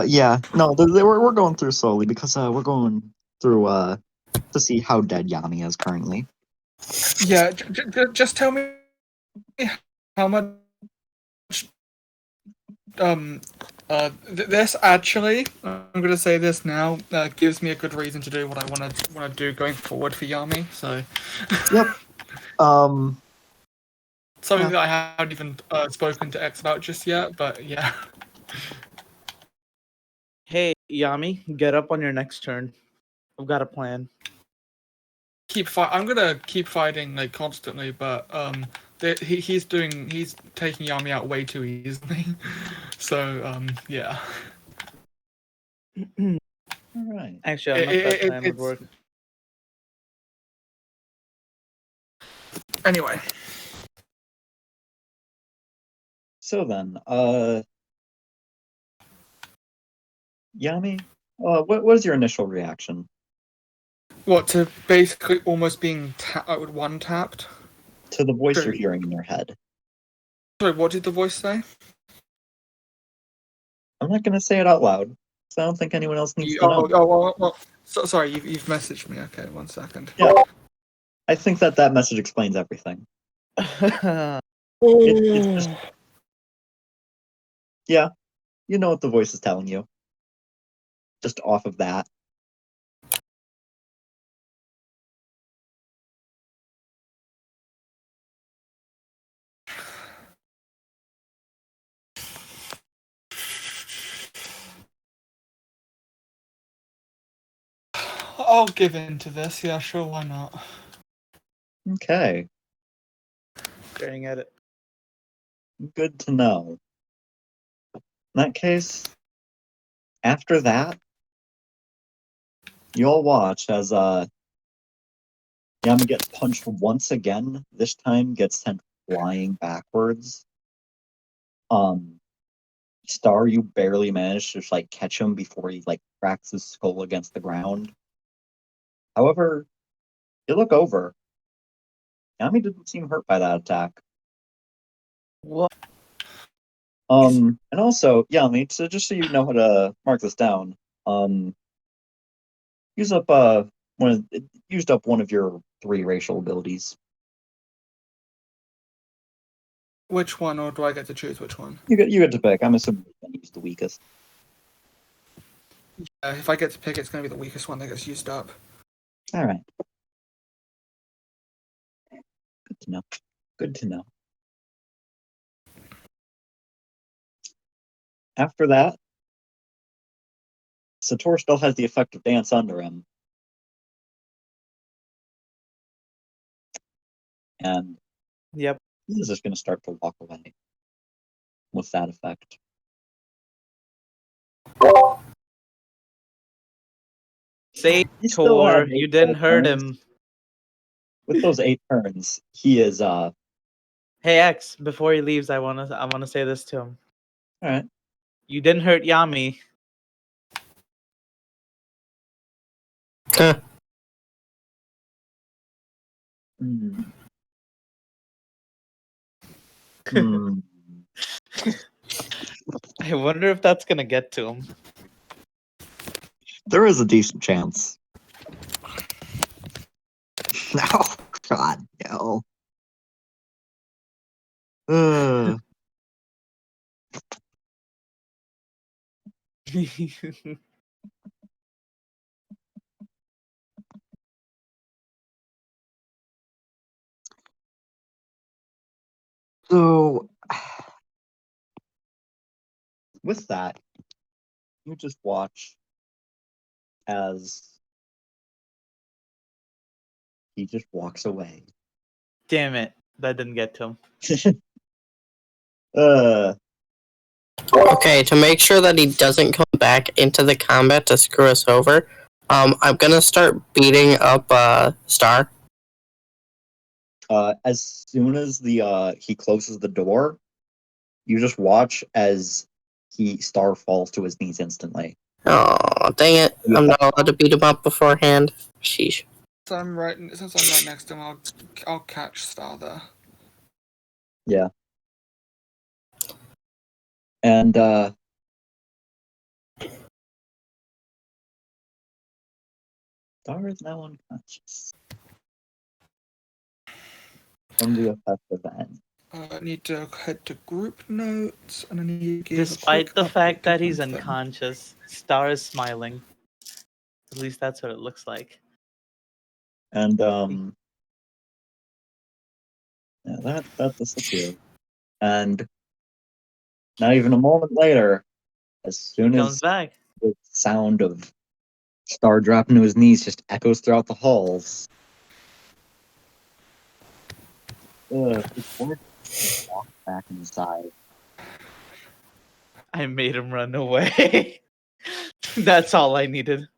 Yeah. No, we're going through slowly because we're going through to see how dead Yami is currently. Yeah, just tell me how much. This actually, I'm gonna say this now. Gives me a good reason to do what I want to do going forward for Yami. So. Yep. Something that I haven't even spoken to X about just yet, but yeah. Hey, Yami, get up on your next turn. I've got a plan. I'm gonna keep fighting like constantly, but He's taking Yami out way too easily. So yeah. All right. Actually, I'm not that time would work. Anyway, So then, Yami, what is your initial reaction what, to basically almost being one tapped? to the voice you're Sure. hearing in your head? Sorry, what did the voice say? I'm not going to say it out loud, because I don't think anyone else needs to know. Sorry, you've messaged me. Okay, 1 second. Yeah, I think that message explains everything. It's just, yeah, you know what the voice is telling you. Just off of that. I'll give in to this. Yeah, sure, why not? Okay, Staring at it. good to know. In that case, after that, you'll watch as Yami gets punched once again. This time gets sent flying backwards. Star, you barely manage to like catch him before he like cracks his skull against the ground. However, you look over. Yami didn't seem hurt by that attack. What? And also, Yami, so just so you know how to mark this down, use up used up one of your 3 racial abilities. Which one, or do I get to choose which one? You get to pick. I'm assuming you're gonna use the weakest. If I get to pick, it's going to be the weakest one that gets used up. All right. Good to know. Good to know. After that, Sator still has the effect of dance under him. And Yep. he's just going to start to walk away with that effect. Say, He still Tor, had you 8 didn't full hurt turns. him. With those 8 turns, he is Hey X, before he leaves, I wanna say this to him. all right. You didn't hurt Yami. Huh. Hmm. Hmm. I wonder if that's gonna get to him. There is a decent chance. Oh God, no. So, with that, you just watch as he just walks away. Damn it, that didn't get to him. Okay, to make sure that he doesn't come back into the combat to screw us over, I'm gonna start beating up Star. As soon as he closes the door, you just watch as Star falls to his knees instantly. Oh, dang it! I'm not allowed to beat him up beforehand. Sheesh. Since I'm right next to him, I'll catch Star there. Yeah. And Star is now unconscious from the effect of the end. I need to head to group notes, and I need to give Despite a the quick fact update that to he's one thing. unconscious, Star is smiling. At least that's what it looks like. And yeah, that disappeared. And not even a moment later, as soon He comes as back. the sound of Star dropping to his knees just echoes throughout the halls, Before you walk back inside. I made him run away. That's all I needed.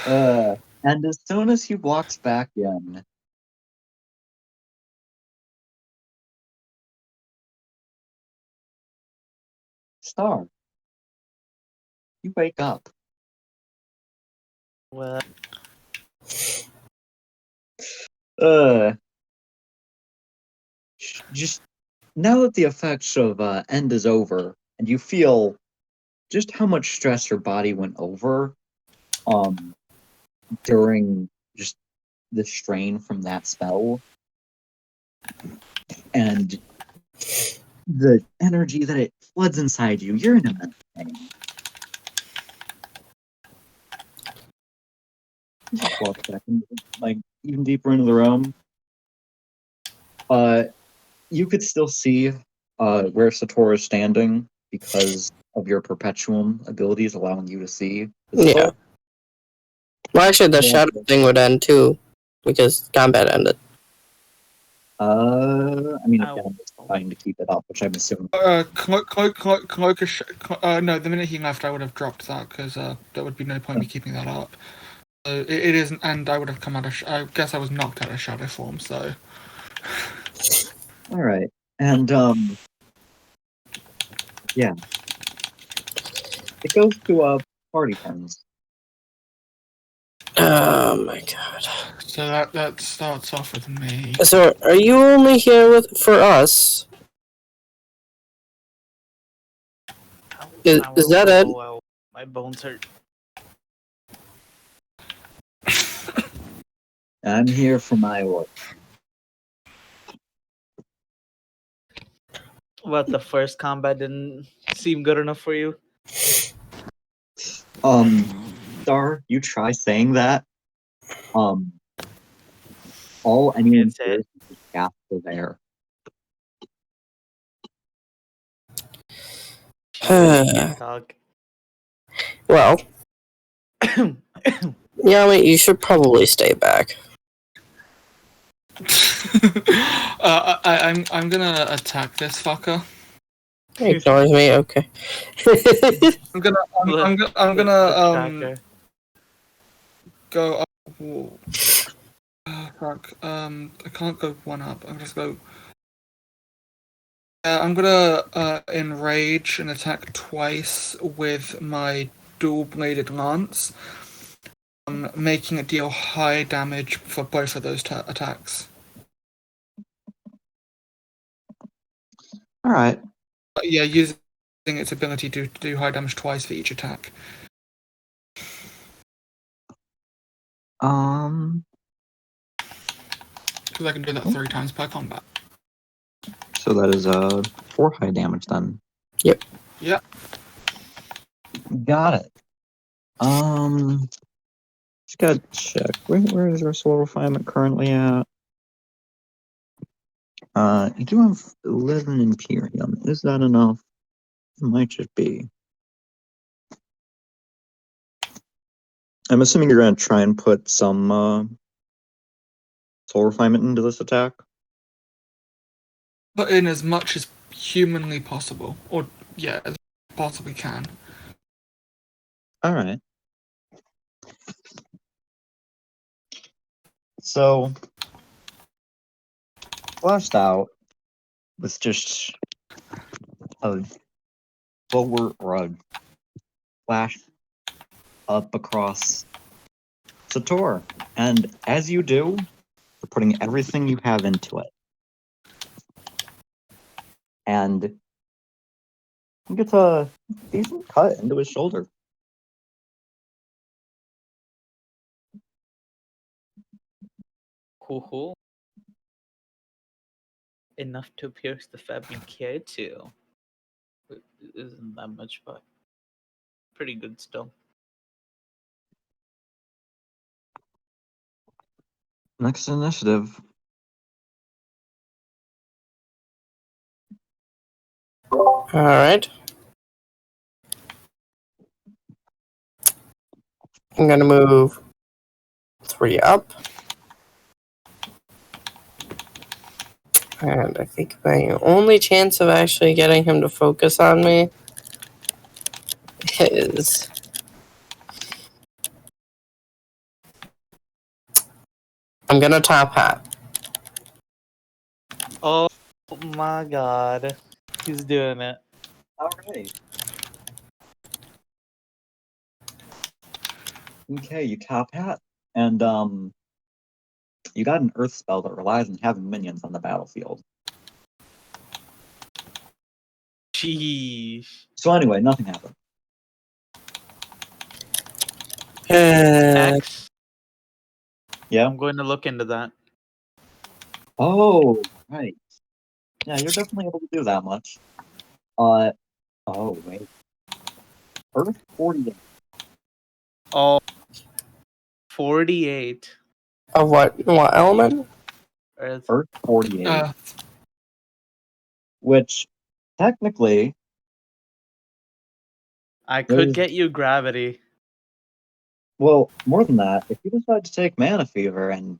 And as soon as he walks back in, Star, you wake up. Well, Just now that the effects of End is over, and you feel just how much stress your body went over, during just the strain from that spell, and the energy that it floods inside you, you're in immense pain. You just walk back like even deeper into the room. You could still see where Sator is standing because of your perpetuum abilities allowing you to see. Yeah. Well, actually, the Yeah. shadow thing would end too, because combat ended. I mean, Ow. again, it's trying to keep it up, which I'm assuming. Cloak is no, the minute he left, I would have dropped that because there would be no point in me keeping that up. So it isn't, and I would have come out of. I guess I was knocked out of shadow form. So All right, and yeah, it goes to party turns. Oh my god. so that starts off with me. So, are you only here for us? Is that it? Ow. My bones hurt. I'm here for my work. What, the first combat didn't seem good enough for you? Star, you try saying that. All anyone It's hears it. is just gasp for air. Dog. Well, Yami, you should probably stay back. I'm gonna attack this fucker. He ignores me. Okay. I'm gonna Attacker. go up. Whoa. Fuck. I can't go one up. I'm just go. I'm gonna enrage and attack twice with my dual-bladed lance, making it deal high damage for both of those attacks. All right. But yeah, using its ability to do high damage twice for each attack. Because I can do that 3 times per combat. So that is 4 high damage then. Yep. Yep. Got it. Just gotta check. Where is our soul refinement currently at? You do have 11 Imperium. Is that enough? It might just be. I'm assuming you're gonna try and put some soul refinement into this attack. Put in as much as humanly possible, or yeah, as possibly can. All right. So, flashed out with just a forward rug flash up across Sator. And as you do, you're putting everything you have into it. And he gets a decent cut into his shoulder. Cool. Enough to pierce the fabricator. It isn't that much, but pretty good still. Next initiative. All right. I'm gonna move 3 up. And I think my only chance of actually getting him to focus on me is I'm gonna top hat. Oh my god. He's doing it. All right. Okay, you top hat, and you got an earth spell that relies on having minions on the battlefield. Sheesh. So anyway, nothing happened. X. Yeah. I'm going to look into that. Oh, right. Yeah, you're definitely able to do that much. Oh wait. Earth 48. Oh, 48. Of what element? Earth. Earth 48. Which technically I could there's get you gravity. well, more than that, if you decide to take Mana Fever, and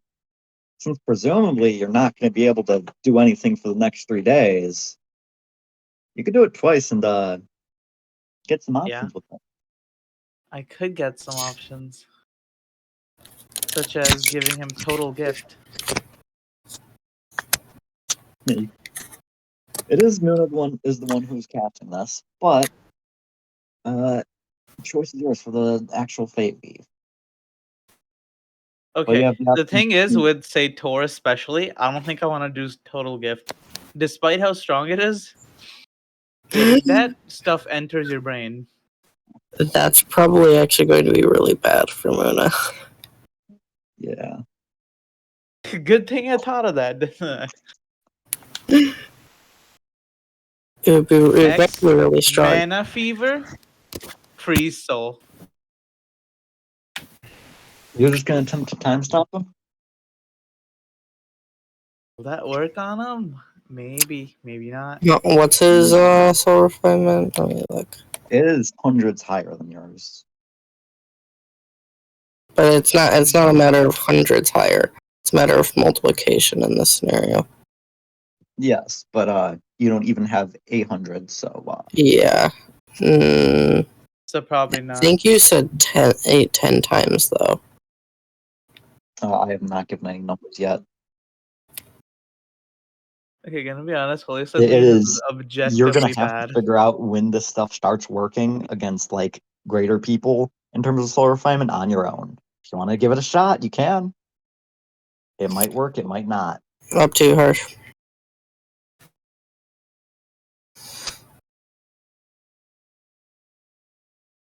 since presumably you're not going to be able to do anything for the next 3 days, you could do it twice and get some options with it. I could get some options. Such as giving him total gift. It is Moon is the one who's casting this, but choice is yours for the actual Fate Weave. Well, you Okay, have the the option thing is to- with, say, Tor especially, I don't think I want to do total gift. Despite how strong it is, that stuff enters your brain. That's probably actually going to be really bad for Mona. yeah. Good thing I thought of that, didn't I? It would be X, really strong. Mana Fever, Freeze Soul. You're just going to attempt to time stop him? Will that work on him? Maybe, maybe not. No, what's his soul refinement? Let me look. It is hundreds higher than yours. But it's not a matter of hundreds higher. It's a matter of multiplication in this scenario. Yes, but you don't even have 800, so Yeah. So probably I not. think you said 10 times though. I have not given any numbers yet. Okay, gonna be honest, Holy It Soulvenir is is. You're objectively gonna have bad. to figure out when this stuff starts working against like greater people in terms of soul refinement on your own. If you want to give it a shot, you can. It might work. It might not. Up to you, Harsh.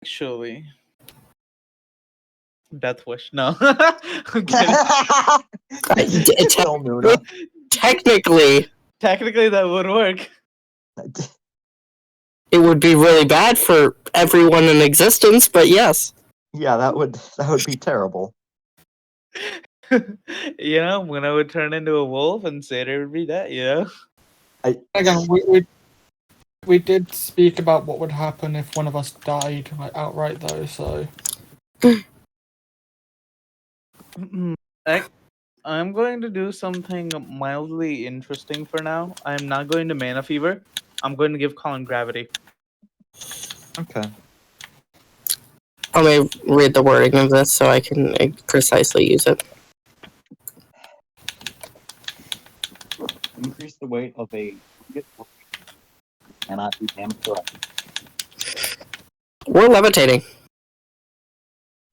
Actually, Death Wish. No, I'm kidding. Tell Nuna. Technically, Technically, that would work. it would be really bad for everyone in existence, but yes. Yeah, that would be terrible. You know, when I would turn into a wolf and Seder would be that, you know? Again, we did speak about what would happen if one of us died like, outright, though. So I'm going to do something mildly interesting for now. I'm not going to Mana Fever. I'm going to give Colin Gravity. Okay. Let me read the wording of this so I can precisely use it. Increase the weight of a cannot be damaged directly. We're levitating.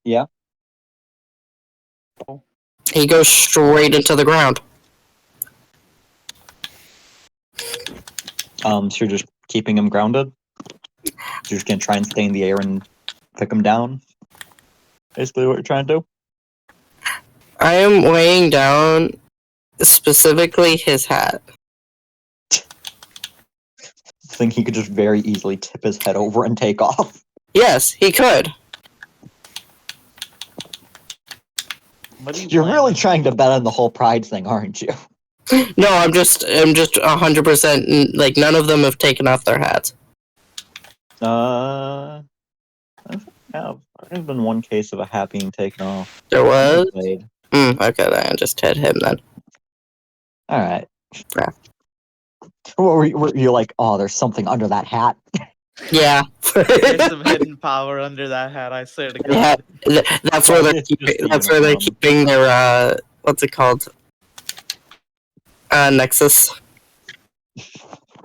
Yeah. He goes straight into the ground. So you're just keeping him grounded? You're just gonna try and stay in the air and pick him down? Basically what you're trying to do? I am weighing down specifically his hat. Think he could just very easily tip his head over and take off. Yes, he could. What are you You're really planning? trying to bet on the whole pride thing, aren't you? No, I'm just 100% like none of them have taken off their hats. I think there's been one case of a hat being taken off. There was? Played. Okay, then I just hit him then. Alright. Yeah. Were you like, oh, there's something under that hat? Yeah. There's some hidden power under that hat. I swear to Yeah, God. that's where they're It's keeping. just the That's where they're uniform. keeping their what's it called? Nexus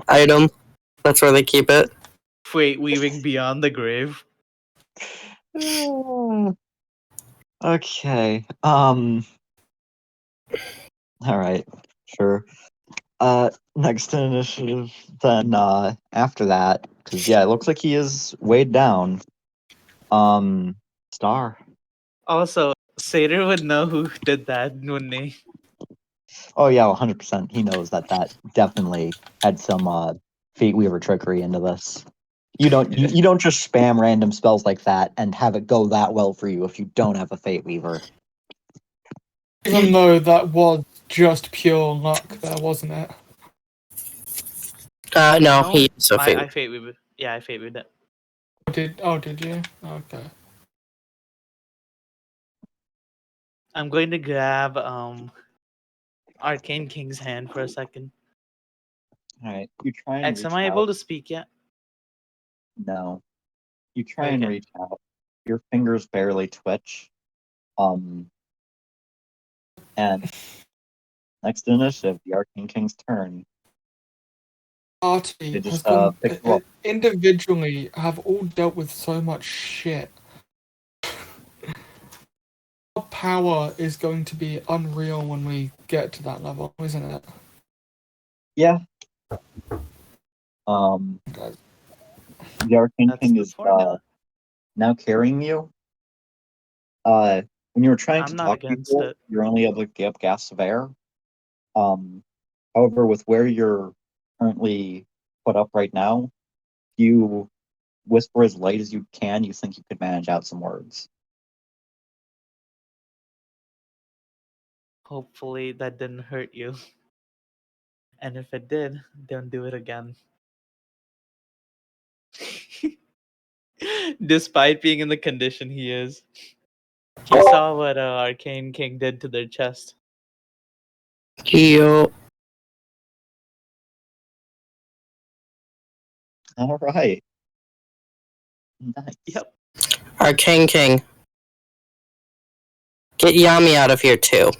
item. That's where they keep it. Fate weaving beyond the grave. Okay. All right. Sure. Next initiative. Then after that, because yeah, it looks like he is weighed down. Star. Also, Satyr would know who did that, wouldn't he? Oh yeah, 100%. He knows that definitely had some Fate Weaver trickery into this. You don't just spam random spells like that and have it go that well for you if you don't have a Fate Weaver. Even though that was just pure luck, there wasn't it? No, he so I fate weaved. Yeah, I fate weaved it. Did you? Okay. I'm going to grab Arcane King's hand for a second. All right, you try and X, reach am I out. able to speak yet? No, you try and Okay. reach out. Your fingers barely twitch. And next initiative, the Arcane King's turn. Party They has just gone pick you up. individually have all dealt with so much shit. Our power is going to be unreal when we get to that level, isn't it? Yeah. The Arcane That's King the is formula. now carrying you. When you were trying I'm to not talk against before, it. you're only able to get up gasps of air. However, with where you're currently put up right now, you whisper as light as you can. You think you could manage out some words. Hopefully that didn't hurt you. And if it did, don't do it again. Despite being in the condition he is. He saw what Arcane King did to their chest. Yo. All right. Nice. Yep. Arcane King. Get Yami out of here too.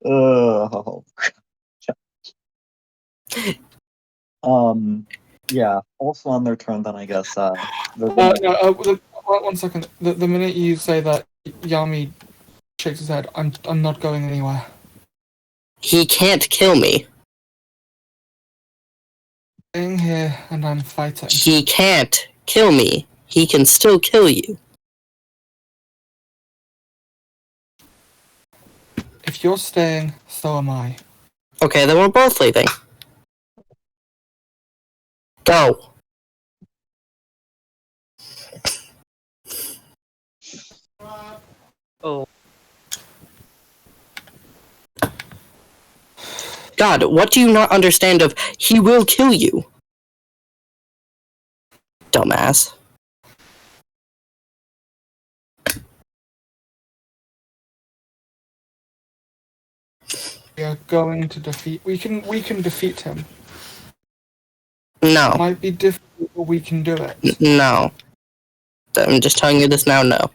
Oh. Yeah. Also on their turn, then I guess. They're gonna... One second. The minute you say that, Yami shakes his head. I'm not going anywhere. He can't kill me. Staying here and I'm fighting. He can't kill me. He can still kill you. If you're staying, so am I. Okay, then we're both leaving. Go. Oh, God, what do you not understand of he will kill you? Dumbass. We are going to defeat. We can defeat him. No. It might be difficult, but we can do it. No. I'm just telling you this now, no.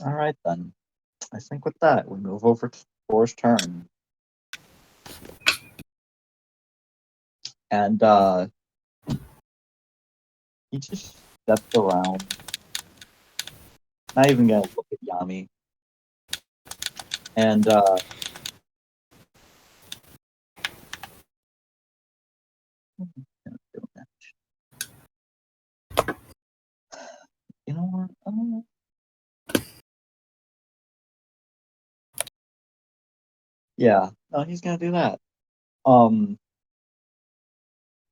All right then. I think with that, we move over to Thor's turn. And he just steps around. Not even gonna look at Yami. And you know what? Yeah, no, he's gonna do that.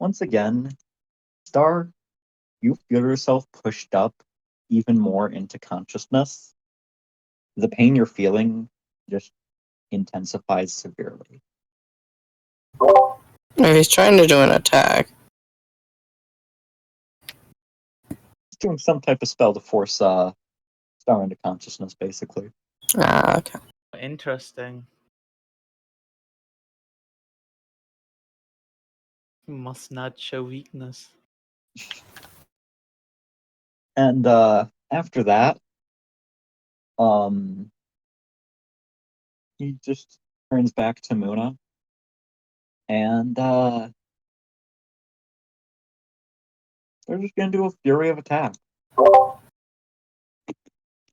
Once again, Star, you feel yourself pushed up even more into consciousness. The pain you're feeling just intensifies severely. No, he's trying to do an attack. He's doing some type of spell to force Star into consciousness, basically. Ah, okay. Interesting. Must not show weakness. And after that, he just turns back to Muna, and they're just gonna do a fury of attack.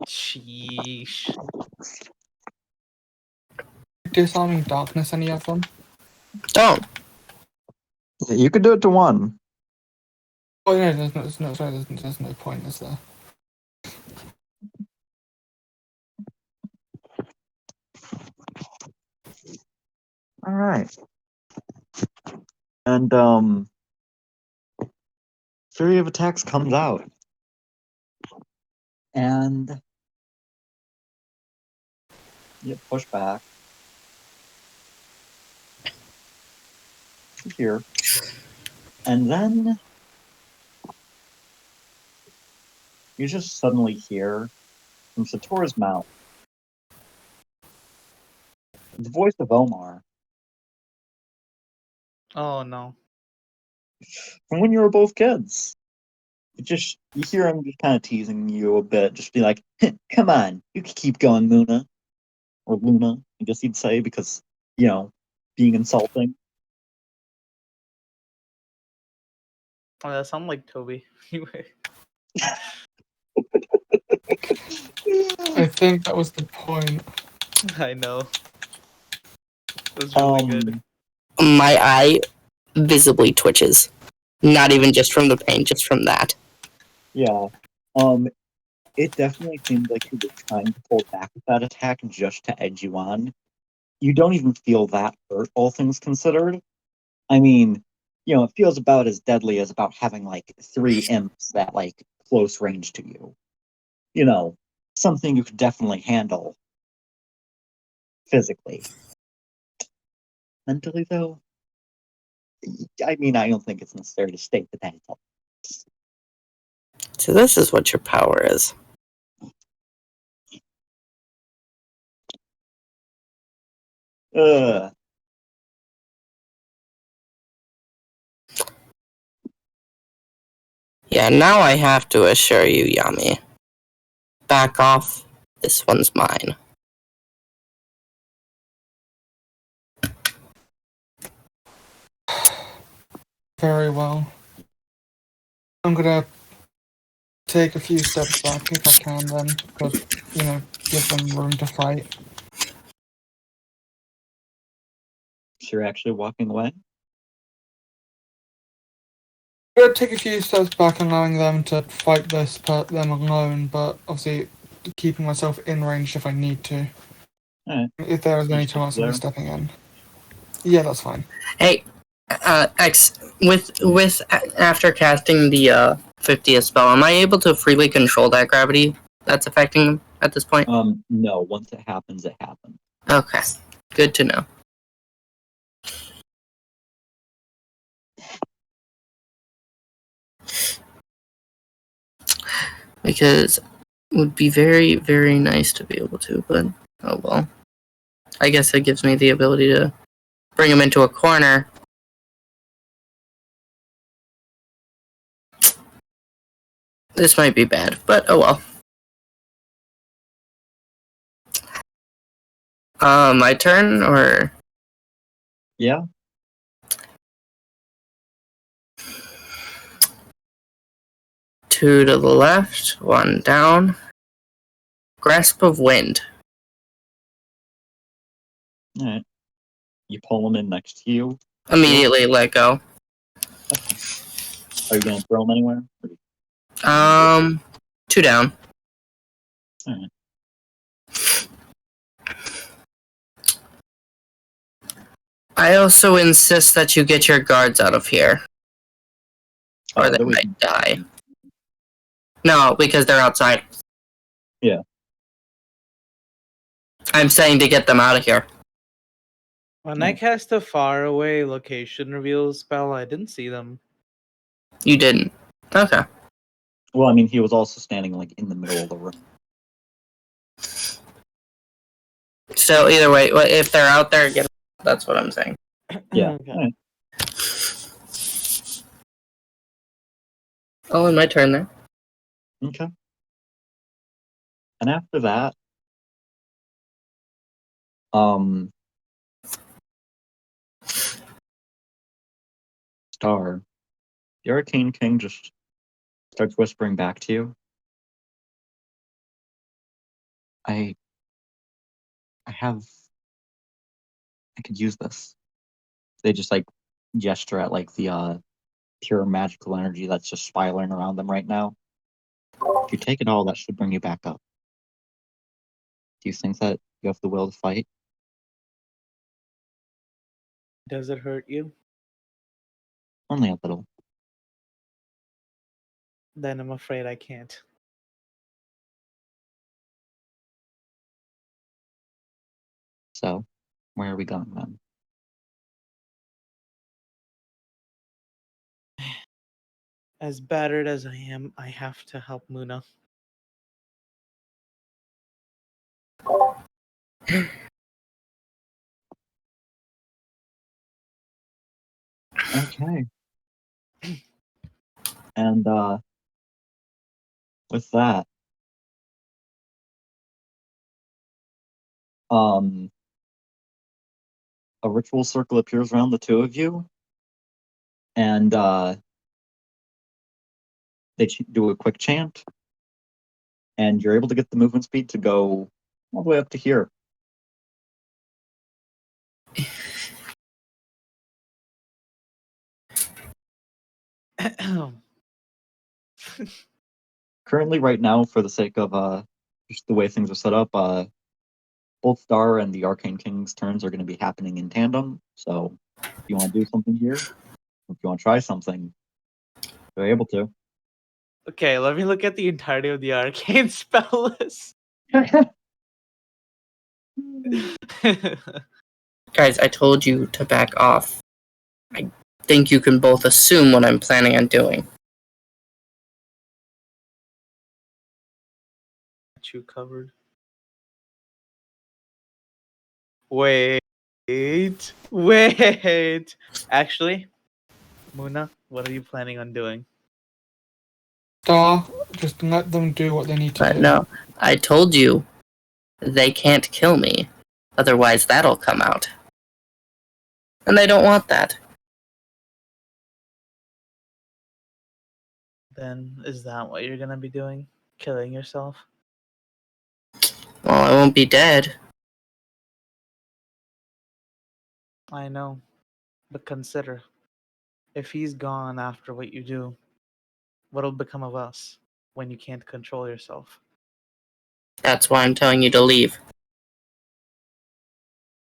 Sheesh. Disarming darkness, any of them? Don't. You could do it to one. Oh yeah, there's no point, is there? All right. And fury of attacks comes out, and you push back here, and then you just suddenly hear from Sator's mouth the voice of Omar Oh no. from when you were both kids. You hear him just kind of teasing you a bit, just be like, "Come on, you can keep going, Luna," or Luna, I guess he'd say, because being insulting. Oh, that sounds like Toby. Anyway. I think that was the point. I know. It was really good. My eye visibly twitches. Not even just from the pain, just from that. Yeah. It definitely seemed like he was trying to pull back with that attack just to edge you on. You don't even feel that hurt, all things considered. I mean, it feels about as deadly as about having like 3 imps that like close range to you. Something you could definitely handle physically. Mentally, though, I mean, I don't think it's necessary to state that that's all. So this is what your power is. Ugh. Yeah, now I have to assure you, Yami. Back off. This one's mine. Very well. I'm gonna take a few steps back if I can then, because, give them room to fight. So you're actually walking away? I'm gonna take a few steps back, allowing them to fight them alone, but obviously keeping myself in range if I need to. Alright. If there is You any still chance of me there? stepping in. Yeah, that's fine. Hey, X, with after casting the 50th spell, am I able to freely control that gravity that's affecting him at this point? No. Once it happens, it happens. Okay, good to know. Because it would be very, very nice to be able to, but oh well. I guess it gives me the ability to bring him into a corner. This might be bad, but oh well. My turn, or? Yeah? Two to the left, one down. Grasp of wind. Alright. You pull him in next to you. Immediately let go. Are you going to throw him anywhere? Two down. Alright. I also insist that you get your guards out of here. Or they there was- might die. No, because they're outside. Yeah. I'm saying to get them out of here. When I cast a faraway location reveal spell, I didn't see them. You didn't. Okay. Well, I mean, he was also standing like in the middle of the room. So either way, if they're out there, get. That's what I'm saying. Yeah. Okay. Alright. Oh, and my turn there. Okay. And after that, Star, the Arcane King just starts whispering back to you. I could use this. They just like gesture at like the pure magical energy that's just spiraling around them right now. If you take it all, that should bring you back up. Do you think that you have the will to fight? Does it hurt you? Only a little. Then I'm afraid I can't. So, where are we going then? As battered as I am, I have to help Muna. Okay. And with that, a ritual circle appears around the two of you, and they do a quick chant, and you're able to get the movement speed to go all the way up to here. Currently, right now, for the sake of just the way things are set up, both Star and the Arcane King's turns are going to be happening in tandem. So, if you want to do something here, if you want to try something, you're able to. Okay, let me look at the entirety of the arcane spell list. Guys, I told you to back off. I think you can both assume what I'm planning on doing. Got you covered. Wait. Actually, Muna, what are you planning on doing? Star, just let them do what they need to But do. no, I told you they can't kill me. Otherwise, that'll come out. And they don't want that. Then is that what you're gonna be doing? Killing yourself? Well, I won't be dead. I know. But consider, if he's gone after what you do, what'll become of us when you can't control yourself? That's why I'm telling you to leave.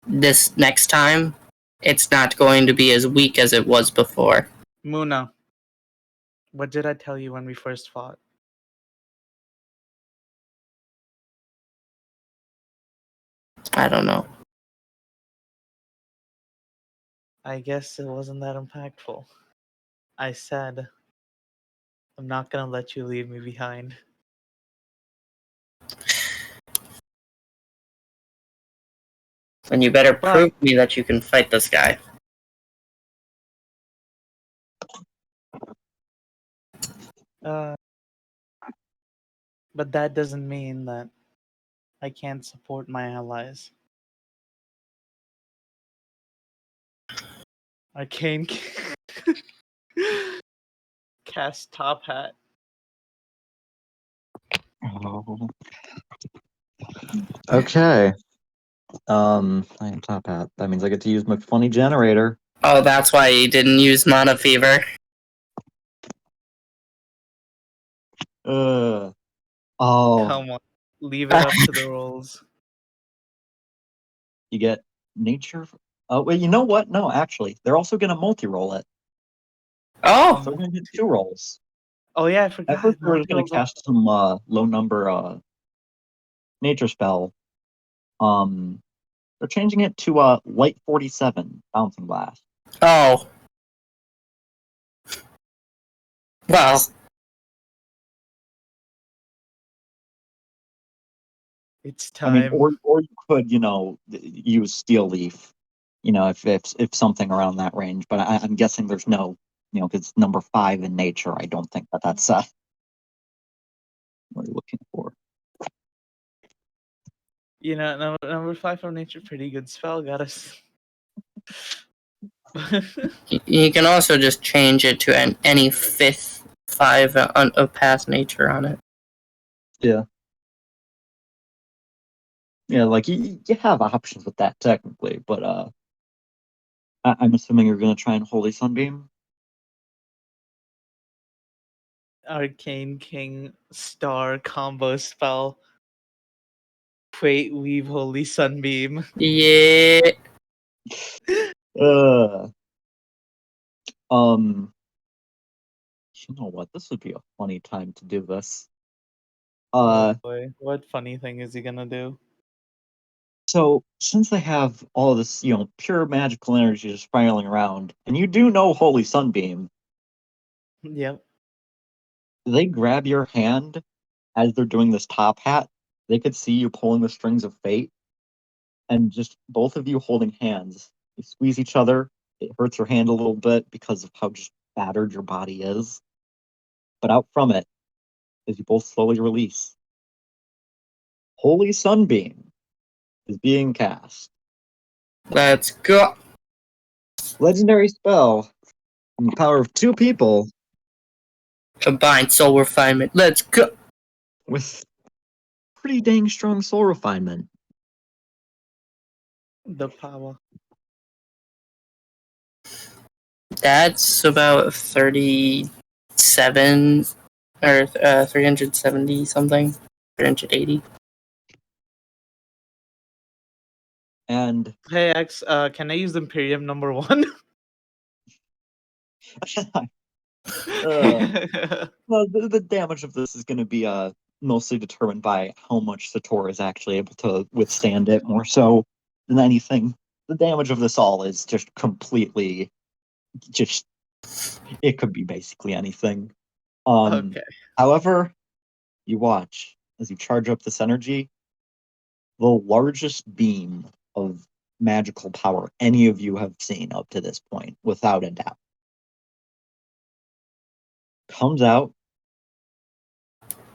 This next time, it's not going to be as weak as it was before. Muna, what did I tell you when we first fought? I don't know. I guess it wasn't that impactful. I said, I'm not gonna let you leave me behind. And you better But- prove to me that you can fight this guy. But that doesn't mean that I can't support my allies. Arcane cast Top Hat. Oh. Okay. I am Top Hat. That means I get to use my funny generator. Oh, that's why you didn't use Mana Fever. Oh. Come on. Leave it up to the rolls. You get nature. Oh, wait, you know what? No, actually, they're also going to multi-roll it. Oh! So we're going to get 2 rolls. Oh yeah, I At forgot. first, we're just going Multi-rolls to cast some low number nature spell. They're changing it to light 47 bouncing blast. Oh. Well, It's I mean, time. or you could, use steel leaf, if something around that range. But I'm guessing there's no, because number 5 in nature. I don't think that's what you're looking for. Number 5 from nature, pretty good spell. Got us. you can also just change it to any 5th 5 of past nature on it. Yeah. Yeah, like you have options with that technically, but I'm assuming you're gonna try and Holy Sunbeam. Arcane King Star combo spell. Wait, weave Holy Sunbeam. Yeah. Uh, you know what? This would be a funny time to do this. Oh boy, what funny thing is he gonna do? So since they have all this, pure magical energy just spiraling around, and you do know Holy Sunbeam, Yep. they grab your hand as they're doing this top hat. They could see you pulling the strings of fate, and just both of you holding hands. You squeeze each other. It hurts your hand a little bit because of how just battered your body is. But out from it, as you both slowly release, Holy Sunbeam is being cast. Let's go. Legendary spell in the power of 2 people Combined soul refinement. Let's go. with pretty dang strong soul refinement. The power. That's about 37 or 370 something. 380. And Hey X, can I use Imperium number 1? well, the damage of this is going to be mostly determined by how much Sator is actually able to withstand it, more so than anything. The damage of this all is just completely, just it could be basically anything. Okay. However, you watch as you charge up this energy, the largest beam of magical power any of you have seen up to this point, without a doubt, comes out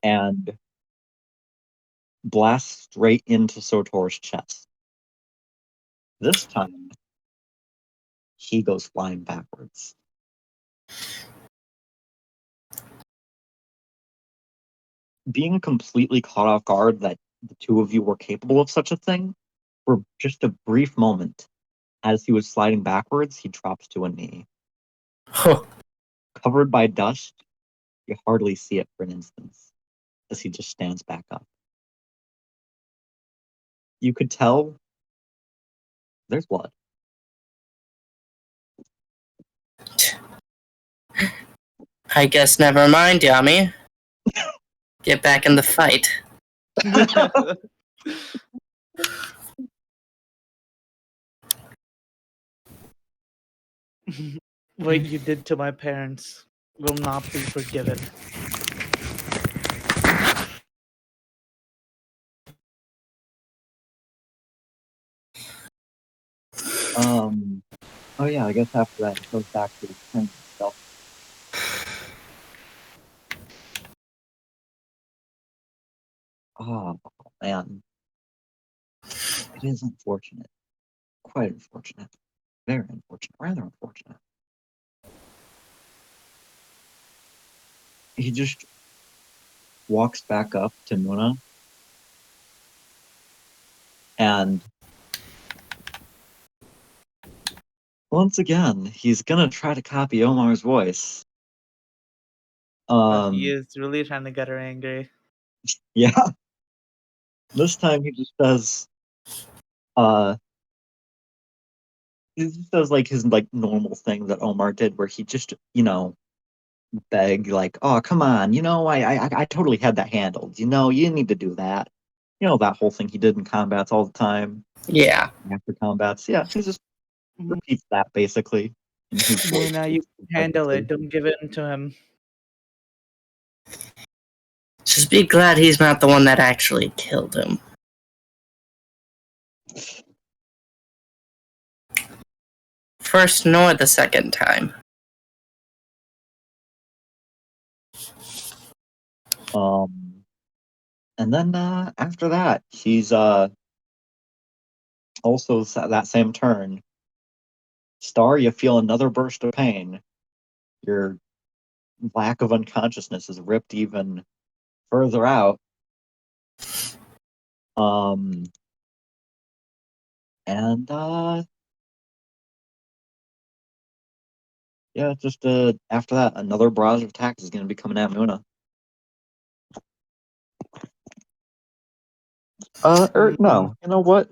and blasts straight into Sotor's chest. This time, he goes flying backwards. Being completely caught off guard that the 2 of you were capable of such a thing, for just a brief moment, as he was sliding backwards, he drops to a knee. Huh. Covered by dust, you hardly see it for an instant, as he just stands back up. You could tell there's blood. I guess never mind, Yami. Get back in the fight. What you did to my parents will not be forgiven. Oh yeah, I guess after that it goes back to the turn itself. Oh man. It is unfortunate. Quite unfortunate. Very unfortunate. Rather unfortunate. He just walks back up to Nuna and once again he's gonna try to copy Omar's voice. He is really trying to get her angry. Yeah. This time he just does he just does like his like normal thing that Omar did where he just, beg like, oh come on, I totally had that handled. You need to do that. You know, that whole thing he did in combats all the time, Yeah. after combats. Yeah, he just repeats that basically in his voice. Luna, you can handle it. Don't give in to him. Just be glad he's not the one that actually killed him. First nor the second time. And then after that, he's also that same turn. Star, you feel another burst of pain. Your lack of unconsciousness is ripped even further out. And yeah, just after that, another barrage of attacks is going to be coming at Muna. Or no, you know what?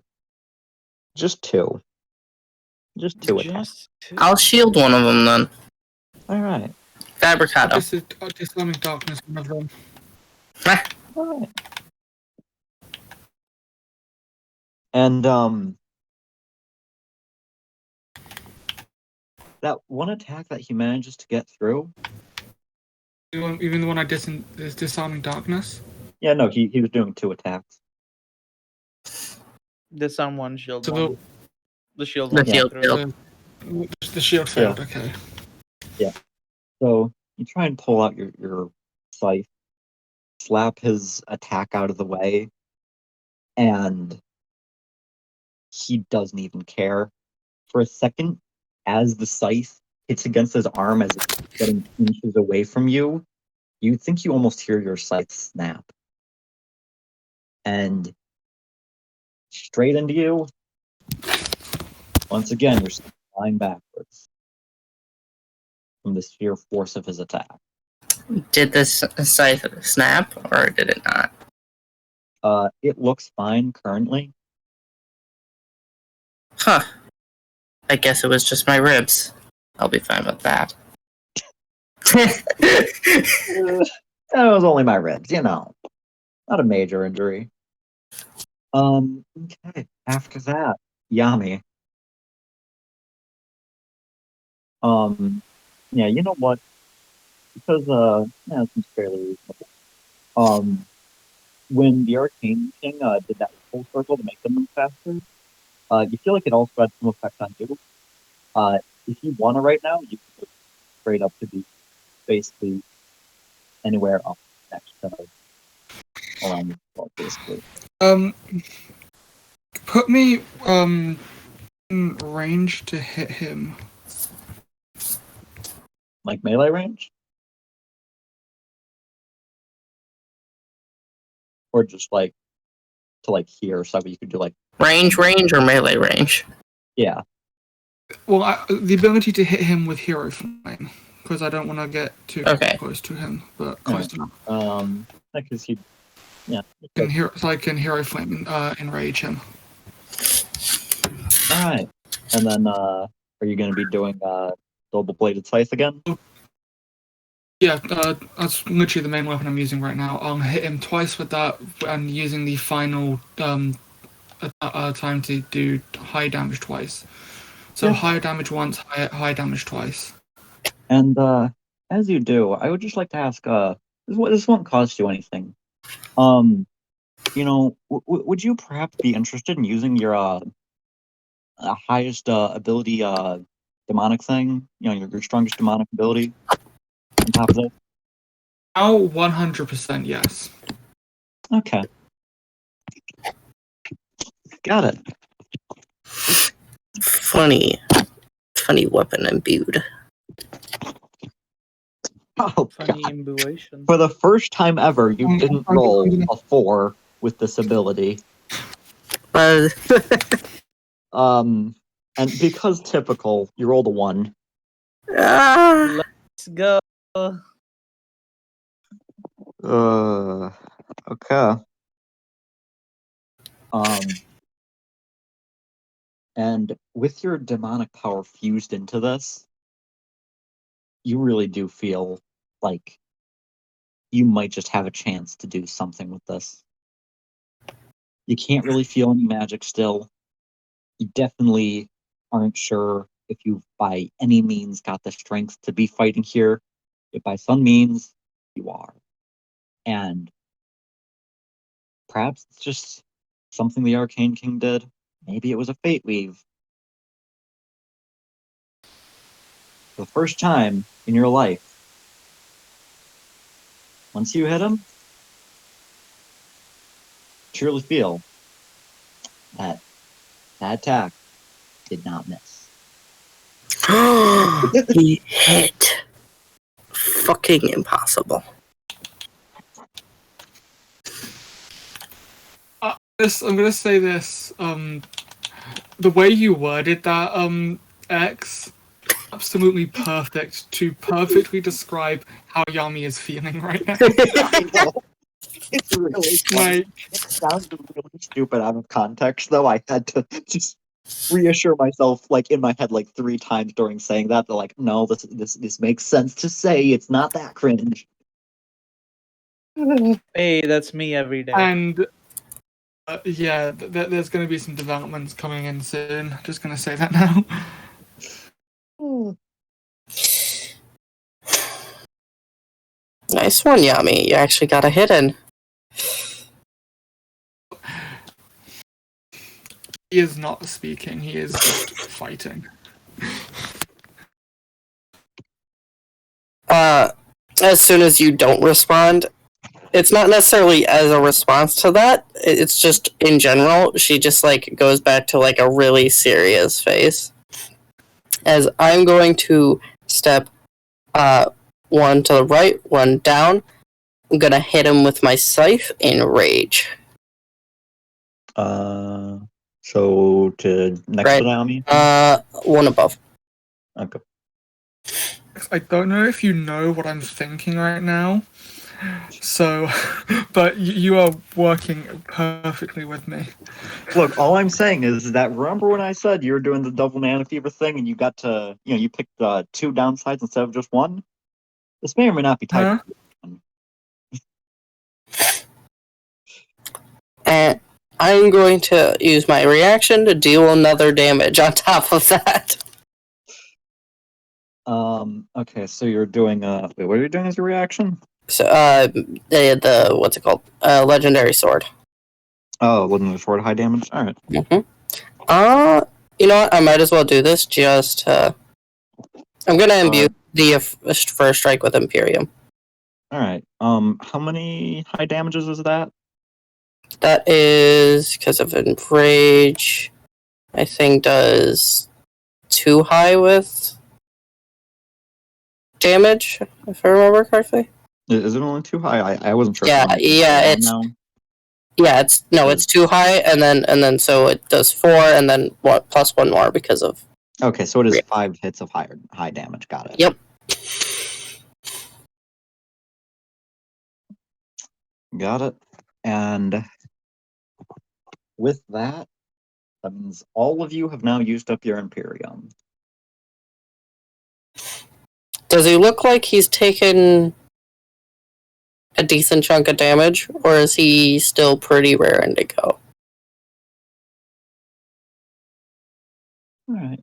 Just two. Just two attacks. Just two. I'll shield one of them then. All right. Fabricado. Disarming darkness, one of them. All right. And that one attack that he manages to get through. Even the one I is disarming darkness. Yeah, no, he was doing two attacks. Disarm one, shield So one. The shield The one. shield through. failed. The shield failed. Okay. So you try and pull out your scythe, slap his attack out of the way, and he doesn't even care. For a second, as the scythe hits against his arm as it's getting inches away from you, you think you almost hear your scythe snap. And straight into you, once again, you're flying backwards from the sheer force of his attack. Did this scythe snap or did it not? It looks fine currently. Huh. I guess it was just my ribs. I'll be fine with that. That was only my ribs, you know. Not a major injury. Okay. After that, Yami. Yeah, you know what? Because yeah, it seems fairly reasonable. When the Arcane King did that full circle to make them move faster, you feel like it also had some effect on you. If you want to right now, you can go straight up to be basically anywhere up next to around the floor, basically. Put me in range to hit him. Like melee range? Or just like to like here, so you could do like range or melee range? yeah. Well, the ability to hit him with Hero Flame, because I don't want to get too Okay. close to him, but close enough. Because he, yeah. Can Hero Flame enrage him. All right, and then are you going to be doing double-bladed scythe again? Yeah, that's literally the main weapon I'm using right now. I'll hit him twice with that, and using the final time to do high damage twice. So Yeah. high damage once, high damage twice. And as you do, I would just like to ask, this won't cost you anything. You know, would you perhaps be interested in using your highest ability demonic thing? You know, your strongest demonic ability on top of that? Oh, 100% yes. Okay. Got it. Funny weapon imbued. Oh, Funny God. imbuation. For the first time ever, you didn't roll a 4 with this ability. But And because typical, you rolled a 1. Let's go. Okay. And with your demonic power fused into this, you really do feel like you might just have a chance to do something with this. You can't really feel any magic still. You definitely aren't sure if you've by any means got the strength to be fighting here. If by some means you are. And perhaps it's just something the Arcane King did. Maybe it was a fate weave. For the first time in your life, once you hit him, truly feel that that attack did not miss. He hit. Fucking impossible. I'm gonna say this. The way you worded that, X, absolutely perfect to perfectly describe how Yami is feeling right now. I know. It's really funny. Like, It sounds really stupid out of context, though. I had to just reassure myself, like in my head, like 3 times during saying that. They're like, "No, this makes sense to say. It's not that cringe." Hey, that's me every day. and yeah, there's gonna be some developments coming in soon. Just gonna say that now. Nice one, Yami. You actually got a hit in. He is not speaking. He is just fighting. As soon as you don't respond, it's not necessarily as a response to that. It's just in general. She just like goes back to like a really serious face. As I'm going to step one to the right, one down. I'm gonna hit him with my scythe in rage. So to next Right. to Naomi? One above. Okay. I don't know if you know what I'm thinking right now. So, but you are working perfectly with me. Look, all I'm saying is that remember when I said you were doing the double mana fever thing and you got to, you picked 2 downsides instead of just 1? This may or may not be tied. And I'm going to use my reaction to deal another damage on top of that. Okay, so you're doing wait, what are you doing as your reaction? So the what's it called? Legendary sword. Oh, legendary sword, high damage. All right. You know what? I might as well do this. Just I'm gonna imbue the first strike with Imperium. All right. How many high damages is that? That is because of enrage. I think does 2 high with damage, if I remember correctly. Is it only 2 high? I wasn't sure. Yeah, it's 2 high, and then so it does 4, and then what plus 1 more because of. Okay, so it is 5 hits of high damage. Got it. Yep. Got it. And with that means all of you have now used up your Imperium. Does he look like he's taken a decent chunk of damage, or is he still pretty rare indigo? All right.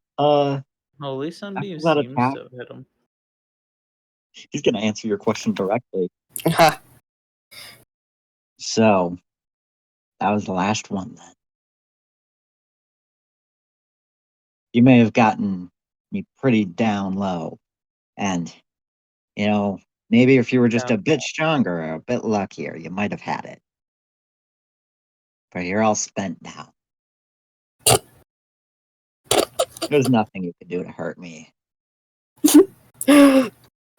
No, Lee Sunbeam after that seems attack- to have hit him. He's going to answer your question directly. Ha. So, that was the last one then. You may have gotten me pretty down low. And, maybe if you were just a bit stronger or a bit luckier, you might have had it. But you're all spent now. There's nothing you can do to hurt me.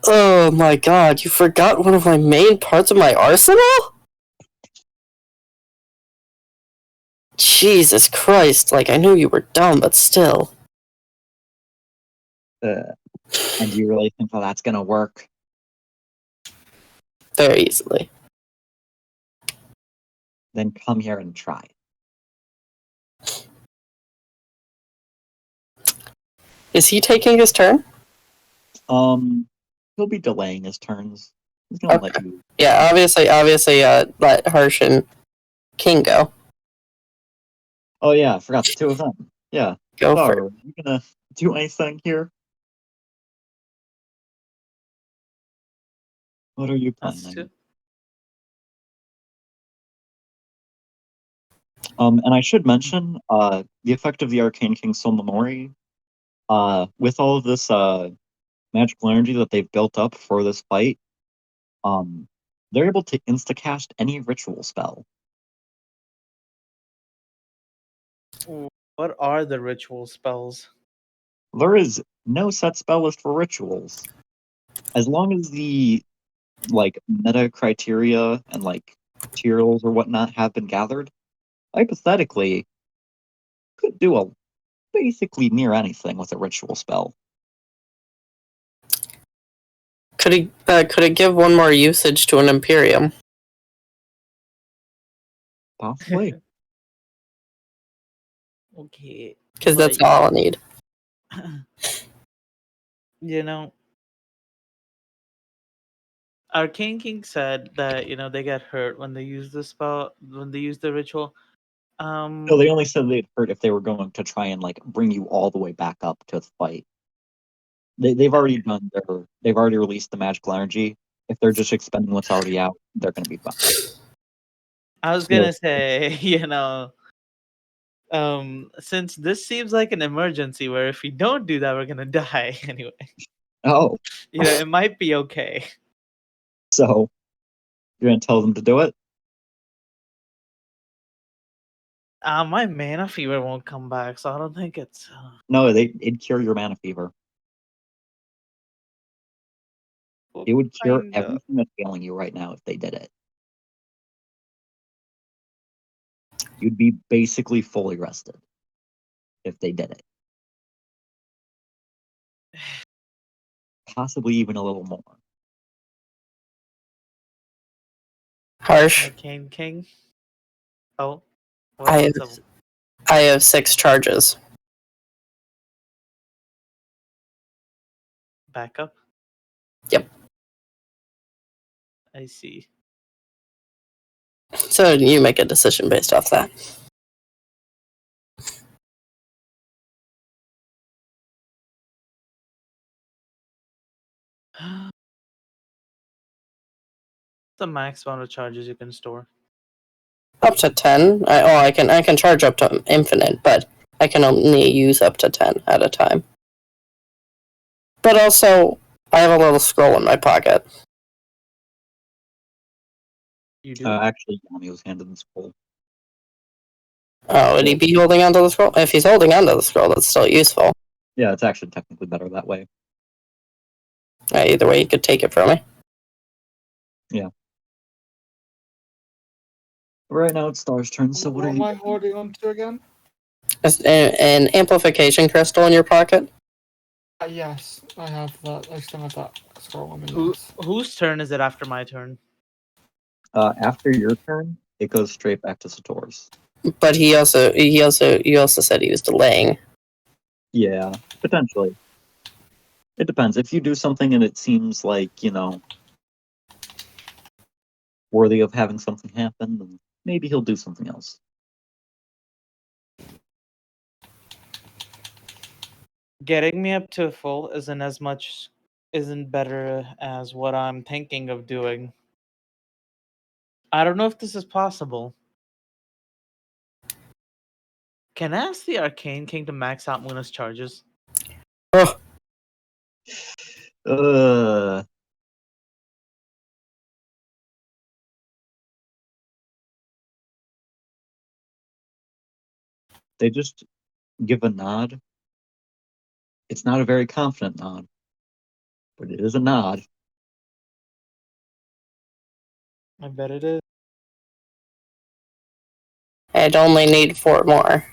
Oh my god, you forgot one of my main parts of my arsenal? Jesus Christ, like I knew you were dumb, but still. And do you really think that's going to work? Very easily. Then come here and try. Is he taking his turn? He'll be delaying his turns. He's gonna let you. Yeah, obviously, let Harsh and King go. Oh yeah, I forgot the two of them. Yeah. Go for Are you gonna do anything here? What are you Us planning? two. And I should mention, the effect of the Arcane King Soul Memory, with all of this magical energy that they've built up for this fight, they're able to instacast any ritual spell. What are the ritual spells? There is no set spell list for rituals. As long as the meta criteria and materials or whatnot have been gathered, hypothetically could do a basically near anything with a ritual spell. Could it give one more usage to an Imperium? Possibly. Okay. Because but that's all I need. you know, Arcane King said that they get hurt when they use the spell, when they use the ritual. No, they only said they'd hurt if they were going to try and bring you all the way back up to the fight. They've already done they've already released the magical energy. If they're just expending what's already out, they're gonna be fine. I was So- gonna say, since this seems like an emergency where if we don't do that, we're gonna die anyway. Oh, It might be okay. so you're gonna tell them to do it? My mana fever won't come back, so I don't think it's. No, it'd cure your mana fever. It would cure Kinda. everything that's ailing you right now if they did it. You'd be basically fully rested if they did it. Possibly even a little more. Harsh. Arcane King. Oh, I what's have, up? I have 6 charges. Backup? Yep. I see. So you make a decision based off that. The max amount of charges you can store. Up to 10. I can charge up to infinite, but I can only use up to 10 at a time. But also, I have a little scroll in my pocket. You do? Actually, Yami was handed the scroll. Oh, would he be holding onto the scroll? If he's holding onto the scroll, that's still useful. Yeah, it's actually technically better that way. Either way, you could take it from me. Yeah. Right now it's Star's turn, so what What are am you I doing? holding on to again? An amplification crystal in your pocket? Yes, I have that. I still have that scroll on me. Who Yes. whose turn is it after my turn? After your turn, it goes straight back to Sator's. But you also said he was delaying. Yeah, potentially. It depends. If you do something and it seems like, worthy of having something happen, then maybe he'll do something else. Getting me up to full isn't better as what I'm thinking of doing. I don't know if this is possible. Can I ask the Arcane King to max out Muna's charges? Oh, Uh, they just give a nod. It's not a very confident nod, but it is a nod. I bet it is. I'd only need 4 more.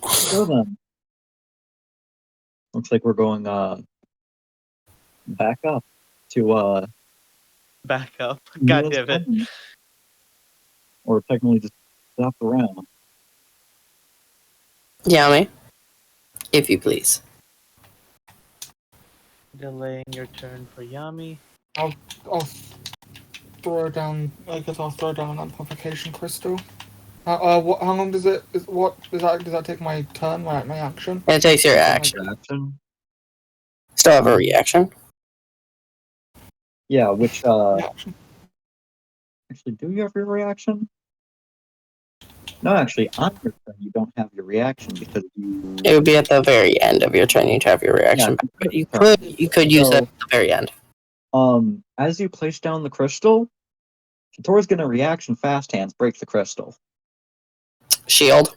So then, looks like we're going back up to Back up. God Muna's damn it. home, or technically just stop around. Yami, if you please. Delaying your turn for Yami. I'll throw down. I guess I'll throw down an amplification crystal. How long does it? Does that take my turn? My action? It takes your action. Reaction. Still have a reaction. Yeah, which Reaction. actually, do you have your reaction? No, actually, on your turn, you don't have your reaction because you. It would be at the very end of your turn. You'd have your reaction back, but you could use it at the very end. As you place down the crystal, Tori's gonna reaction fast hands, break the crystal. Shield.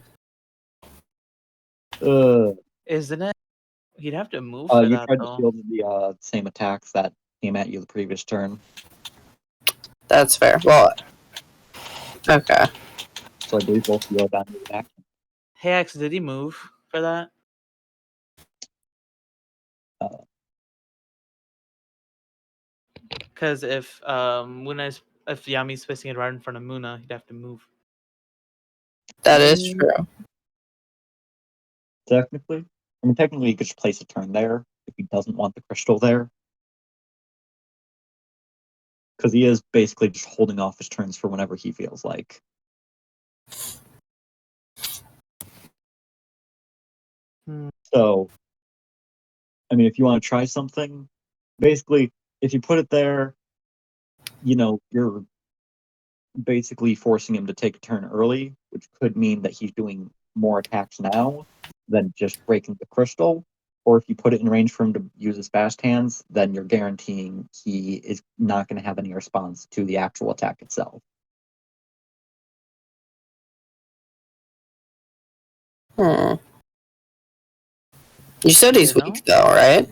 Isn't it? He'd have to move for You that tried to though. shield the same attacks that came at you the previous turn. That's fair. Well, okay. So I believe both of you are down to reaction. Hey X, did he move for that? Because if if Yami's placing it right in front of Muna, he'd have to move. That is true. Technically, technically, you could just place a turn there if he doesn't want the crystal there, because he is basically just holding off his turns for whenever he feels like. So, if you want to try something, basically, if you put it there, you're basically forcing him to take a turn early, which could mean that he's doing more attacks now than just breaking the crystal. Or if you put it in range for him to use his fast hands, then you're guaranteeing he is not going to have any response to the actual attack itself. You said he's weak, though, right?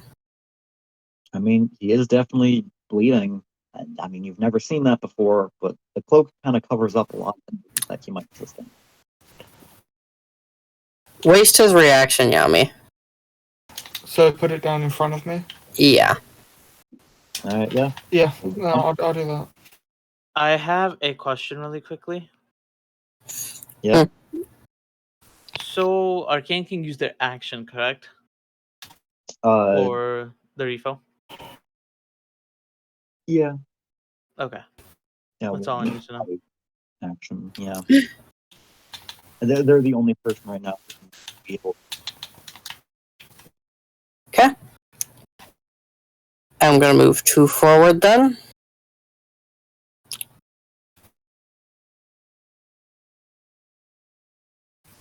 He is definitely bleeding. And, you've never seen that before, but the cloak kind of covers up a lot of injuries that he might sustain. Waste his reaction, Yami. So put it down in front of me. Yeah. Alright, yeah. Yeah, no, I'll do that. I have a question really quickly. Yeah. So Arcane can use their action, correct? Uh, Or the refill? yeah. Okay. Yeah. That's all I need to know. Action, yeah. They're the only person right now who can be able. Okay. I'm gonna move 2 forward then.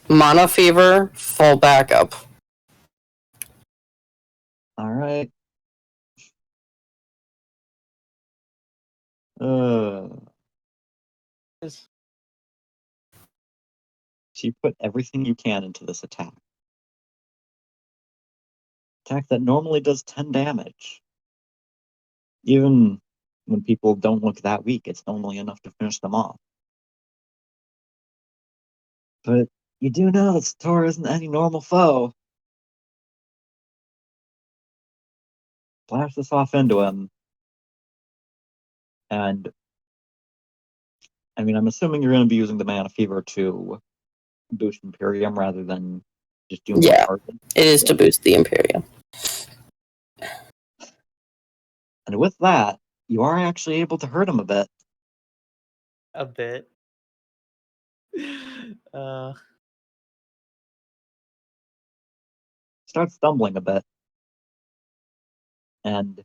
Mana Fever, full backup. Alright. So you put everything you can into this attack. Attack that normally does 10 damage. Even when people don't look that weak, it's normally enough to finish them off. But you do know that Sator isn't any normal foe. Flash this off into him. And I'm assuming you're going to be using the Mana Fever to boost Imperium rather than just do more targets. It is to boost the Imperium. And with that, you are actually able to hurt him a bit. A bit. Starts stumbling a bit. And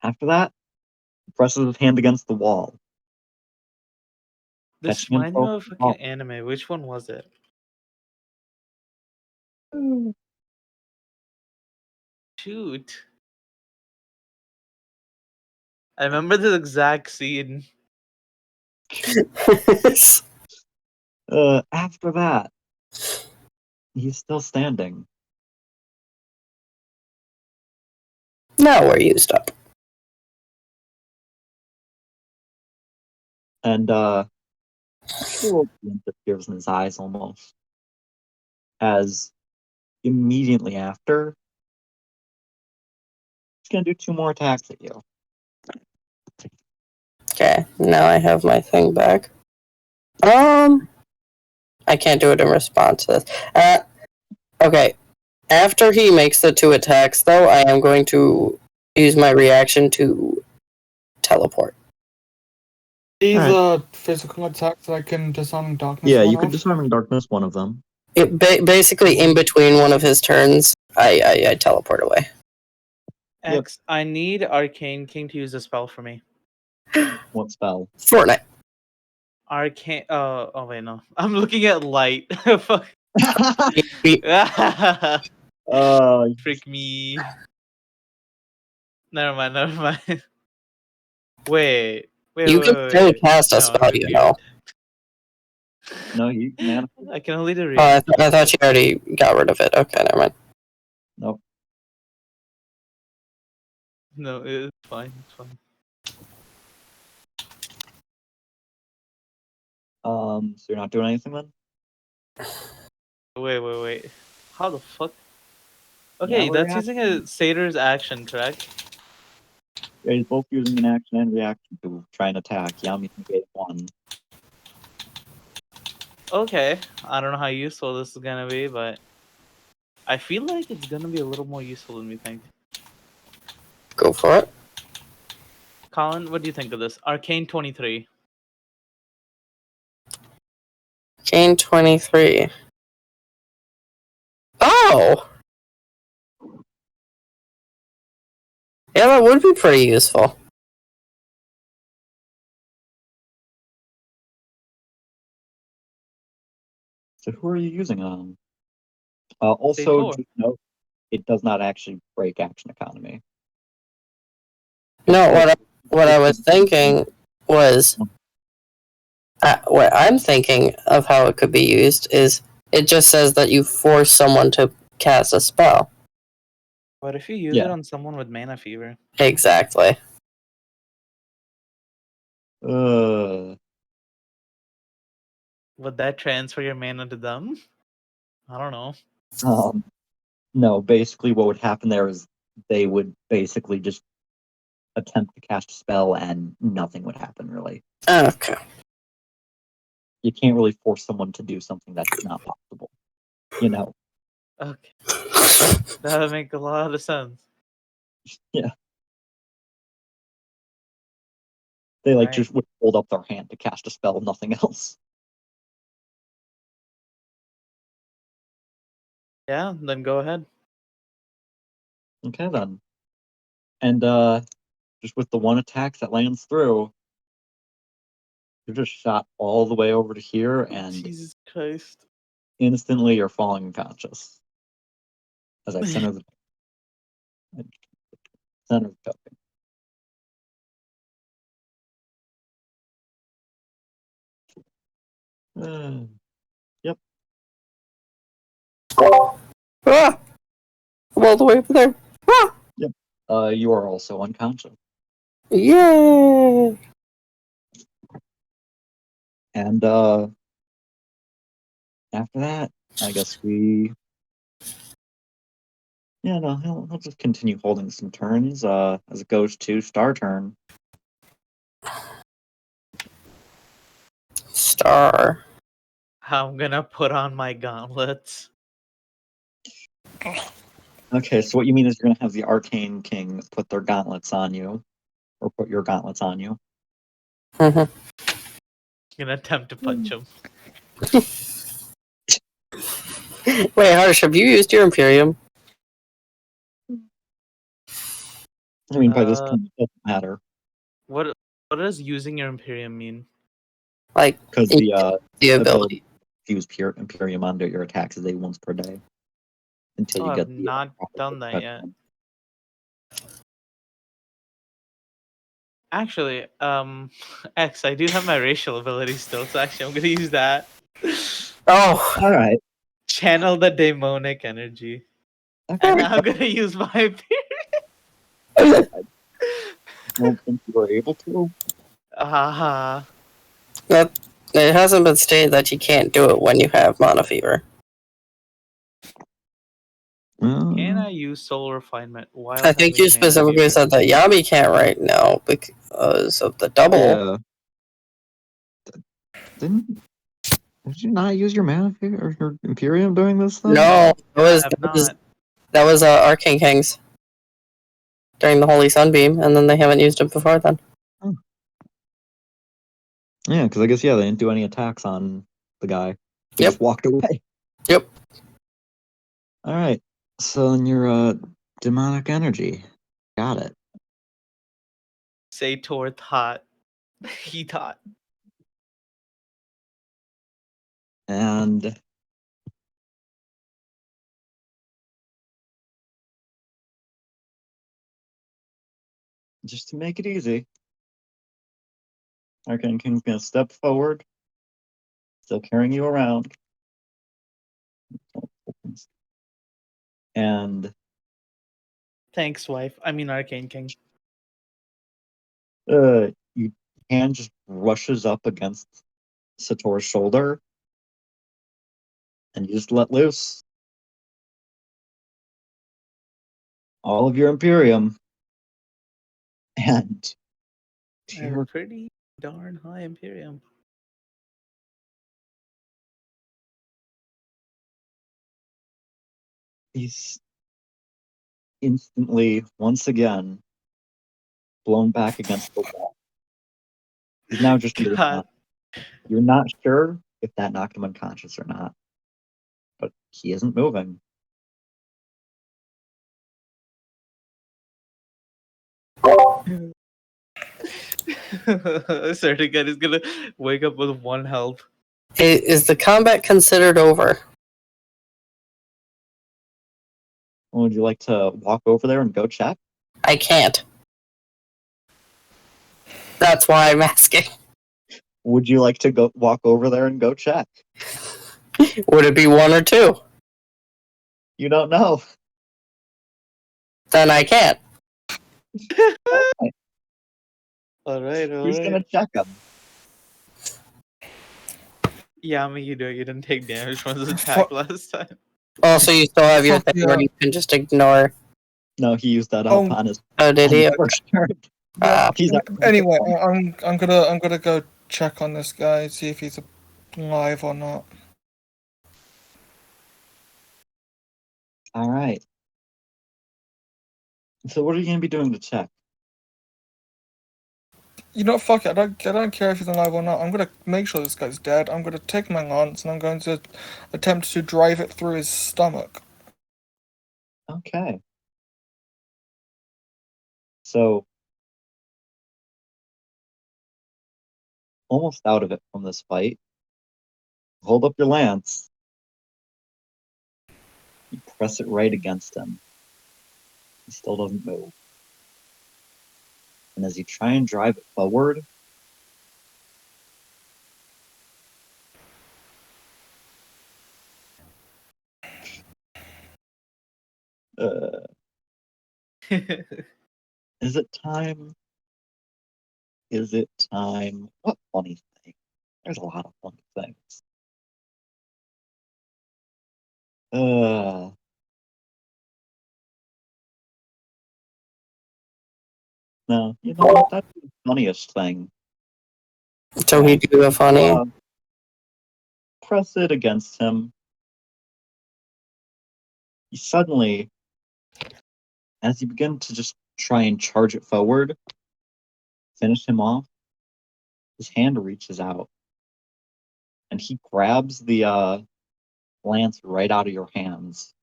after that, he presses his hand against the wall. This Catching reminds me himself of a fucking anime. Which one was it? Shoot. I remember the exact scene. After that, he's still standing. Now we're used up. And a little glint appears in his eyes almost. As immediately after, he's gonna do 2 more attacks at you. Okay, now I have my thing back. I can't do it in response to this. Okay. After he makes the 2 attacks, though, I am going to use my reaction to teleport. These Alright. are physical attacks that I can disarming darkness. Yeah, one you could of. disarming darkness, one of them. Basically, in between one of his turns, I teleport away. Yep. X, I need Arcane King to use a spell for me. What spell? Fortnite. Arcane. Oh wait, no. I'm looking at light. Fuck. Freak me. Never mind. Never mind. Wait. You can still cast a No, spell, you know. No, you man. I can only do Oh, reaction. I thought you already got rid of it. Okay, never mind. Nope. No, it's fine. It's fine. So you're not doing anything then? Wait. How the fuck? Yeah, Okay, we're that's using a satyr's action, correct? Yeah, he's both using an action and reaction to try and attack. Yami's negated one. Okay, I don't know how useful this is gonna be, but I feel like it's gonna be a little more useful than we think. Go for it. Colin, what do you think of this? Arcane 23. Chain 23. Oh! Yeah, that would be pretty useful. So who are you using on? Also, four. just note, it does not actually break action economy. No, what I was thinking was, what I'm thinking of how it could be used is it just says that you force someone to cast a spell. What if you use Yeah. it on someone with mana fever? Exactly. Uh, Would that transfer your mana to them? I don't know. no, basically what would happen there is they would basically just attempt to cast a spell and nothing would happen really. Okay. You can't really force someone to do something that's not possible. You know? Okay, that would make a lot of sense. Yeah. They like Right. just would hold up their hand to cast a spell, nothing else. Yeah, then go ahead. Okay then. And just with the one attack that lands through, you're just shot all the way over to here and Jesus Christ. instantly you're falling unconscious. As I center the token. Yep. Ah! I'm all the way over there. Ah! You are also unconscious. Yay! And after that, I guess he'll just continue holding some turns, as it goes to Star turn. Star. I'm gonna put on my gauntlets. Okay, so what you mean is you're gonna have the Arcane King put their gauntlets on you. Or put your gauntlets on you. Mhm. Gonna attempt to punch him. Wait, Harsh, have you used your Imperium? I mean, by this point, it doesn't matter. What does using your Imperium mean? Like, Because the the ability. fuse Imperium onto your attacks is a once per day. Until Oh, you I've get the not proper done that yet. protection. Actually, X, I do have my racial ability still, so actually I'm gonna use that. Oh! Alright. Channel the demonic energy. Okay. And I'm gonna use my Imperium. I don't think you were able to. Haha. That, it hasn't been stated that you can't do it when you have mana fever. Can I use soul refinement while I think having you mana specifically fever? said that Yami can't right now because of the double. Yeah. Did you not use your mana fever or your Imperium during this then? No, I have not. that was Arcane Kings during the Holy Sunbeam, and then they haven't used it before then. Yeah, because I guess they didn't do any attacks on the guy. He Yep. just walked away. Yep. All right. So then you're demonic energy. Got it. Sator thought. He thought. And just to make it easy, Arcane King's gonna step forward, still carrying you around. And Thanks, wife. I mean, Arcane King. your hand just brushes up against Sator's shoulder, and you just let loose all of your Imperium. And I have a pretty darn high Imperium. he's instantly, once again, blown back against the wall. He's now just God. You're not sure if that knocked him unconscious or not, but he isn't moving. Certicat is gonna wake up with 1 health. Is the combat considered over? Would you like to walk over there and go check? I can't. That's why I'm asking. Would you like to go walk over there and go check? Would it be 1 or 2? You don't know. Then I can't. Alright, Who's gonna alright. check him? Yeah, I mean, you didn't take damage from his attack last time. Also, you still have your Fuck thing where yeah. you can just ignore. No, he used that up Oh. on his Oh, did he? first turn. Ah. He's up. Anyway, I'm gonna go check on this guy, see if he's alive or not. All right. So what are you gonna be doing to check? You know, fuck it. I don't care if he's alive or not. I'm gonna make sure this guy's dead. I'm gonna take my lance and I'm going to attempt to drive it through his stomach. Okay. So almost out of it from this fight. Hold up your lance. You press it right against him. He still doesn't move. And as you try and drive it forward, is it time? Is it time? What funny thing? There's a lot of funny things. No, you know what? That's the funniest thing. So he do a funny. Press it against him. He suddenly, as you begin to just try and charge it forward, finish him off, his hand reaches out and he grabs the lance right out of your hands.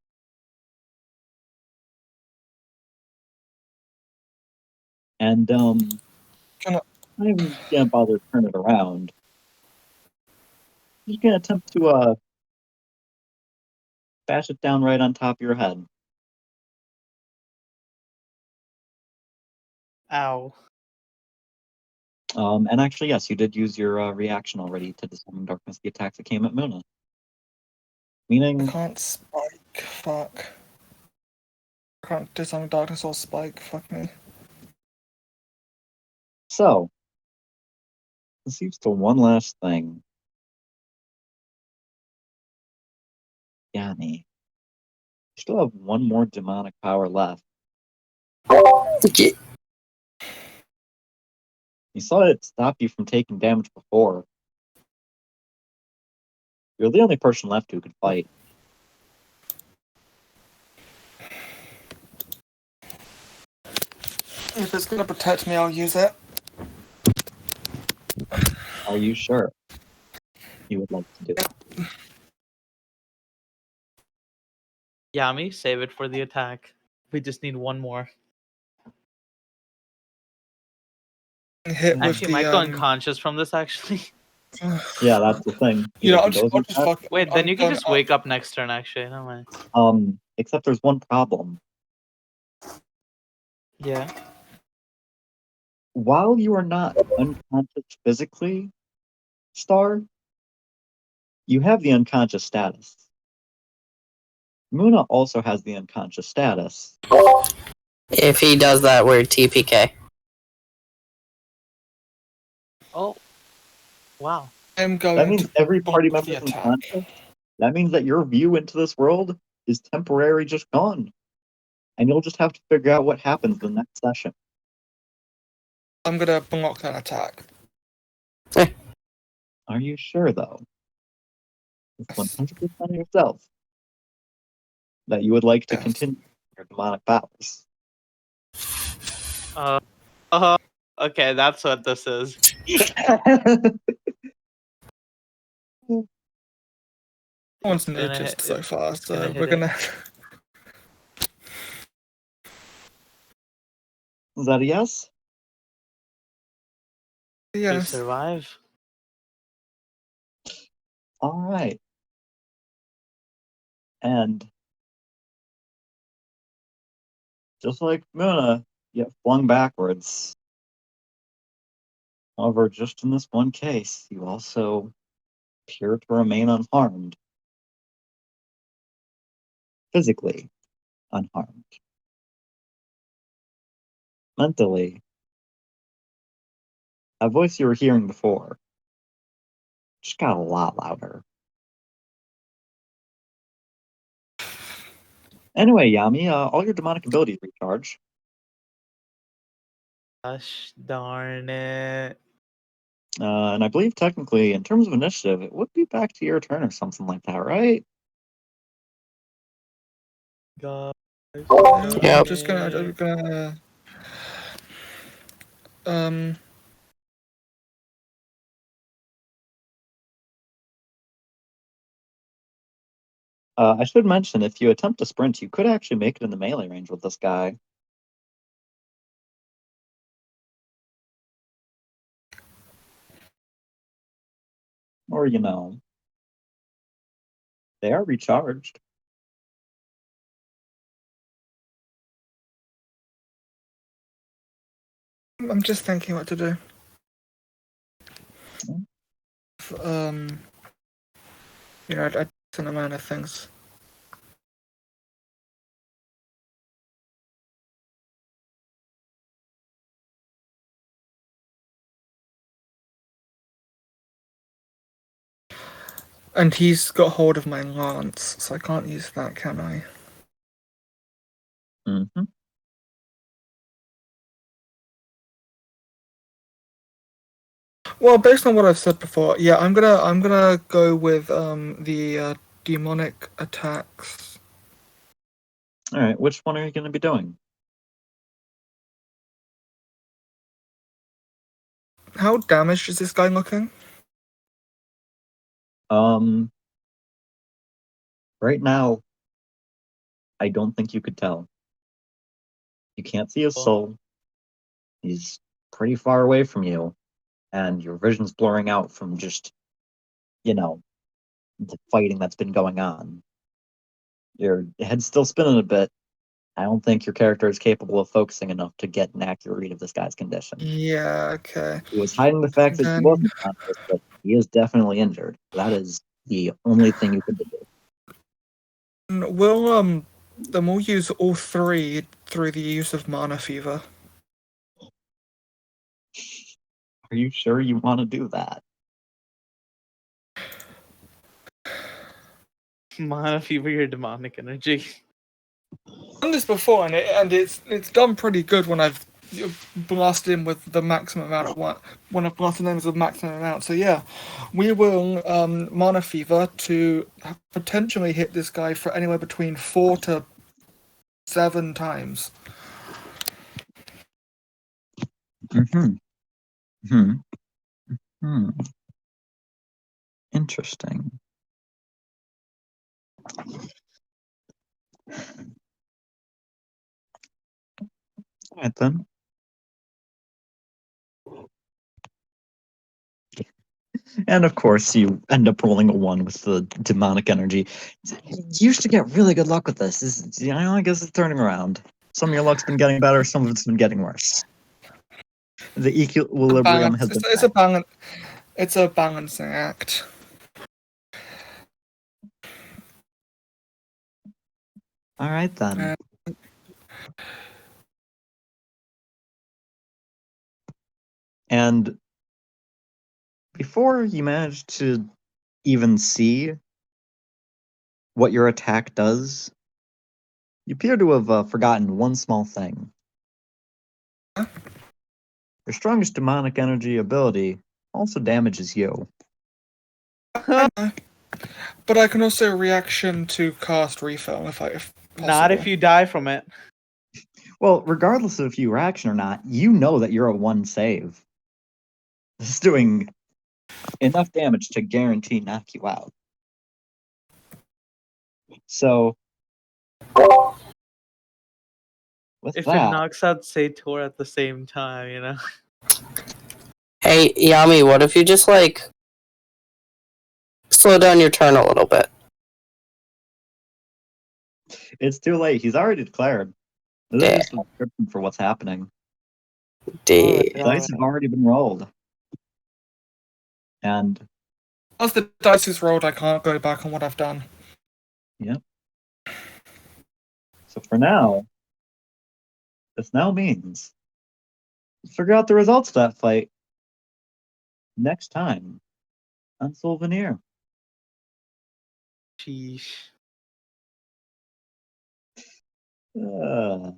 And Can I- not even gonna bother to turn it around. He's gonna attempt to bash it down right on top of your head. Ow. And actually, yes, you did use your reaction already to disarm darkness the attacks that came at Muna. I Meaning, can't spike. Fuck. I can't disarm darkness or spike. Fuck me. so, this leaves to one last thing. Yanni, you still have one more demonic power left. Ye- You saw it stop you from taking damage before. You're the only person left who could fight. If it's gonna protect me, I'll use it. Are you sure you would like to do that? Yami, save it for the attack. We just need one more. Hit with Actually, the might go unconscious from this. Actually, Yeah, that's the thing. You know, If he goes I'll with just that, fuck. wait. Then I'm you can going just up. wake up next turn. Actually, never mind. except there's one problem. Yeah. While you are not unconscious physically, Star, you have the unconscious status. Muna also has the unconscious status. If he does that, we're TPK. Oh. Wow. I'm going That means to every party block member the is attack. unconscious. That means that your view into this world is temporarily just gone. And you'll just have to figure out what happens the next session. I'm gonna block that attack. Are you sure, though? It's 100% yourself that you would like to Yes. continue your demonic powers. Okay, that's what this is. No one's Gonna noticed hit- so far, it's gonna so hit we're it. gonna. Is that a yes? To Yes. survive. All right. And just like Muna, you get flung backwards. However, just in this one case, you also appear to remain unharmed. Physically unharmed. Mentally, that voice you were hearing before just got a lot louder. Anyway, Yami, all your demonic abilities recharge. Gosh darn it. And I believe technically, in terms of initiative, it would be back to your turn or something like that, right? Gosh Yep. I'm just gonna. Um. I should mention, if you attempt to sprint, you could actually make it in the melee range with this guy. Or, they are recharged. I'm just thinking what to do. You know, a decent amount of things. And he's got hold of my lance, so I can't use that, can I? Mm-hmm. Well, based on what I've said before, yeah, I'm gonna go with the demonic attacks. All right, which one are you going to be doing? How damaged is this guy looking? Right now, I don't think you could tell. You can't see his soul. He's pretty far away from you, and your vision's blurring out from just, the fighting that's been going on. Your head's still spinning a bit. I don't think your character is capable of focusing enough to get an accurate read of this guy's condition. Yeah, okay. He was hiding the fact that he Then- wasn't conscious, but he is definitely injured. That is the only thing you can do. Then we'll use all three through the use of mana fever. Are you sure you want to do that? Mana fever your demonic energy. I've done this before, and it's done pretty good when I've blasted him with the maximum amount of one. When I've blasted him with the maximum amount, so yeah, we will mana fever to potentially hit this guy for anywhere between 4 to 7 times. Mm-hmm. Hmm. Hmm. Interesting. All right then. And of course, you end up rolling a 1 with the demonic energy. You used to get really good luck with this. I guess it's turning around. Some of your luck's been getting better, some of it's been getting worse. The equilibrium has been. It's a balance. It's a balancing act. All right then. And before you manage to even see what your attack does, you appear to have forgotten one small thing. Huh? Your strongest demonic energy ability also damages you. I know. But I can also reaction to cast refill if possible. Not if you die from it. Well, regardless of if you reaction or not, you know that you're a 1 save. This is doing enough damage to guarantee knock you out. So, with If that, it knocks out Sator at the same time, Hey, Yami, what if you just, like, slow down your turn a little bit? it's too late. He's already declared. This is just a description for what's happening. D. The dice have already been rolled. And Once the dice is rolled, I can't go back on what I've done. yep. So for now, this now means figure out the results of that fight next time on Soulvenir. Sheesh. Uh,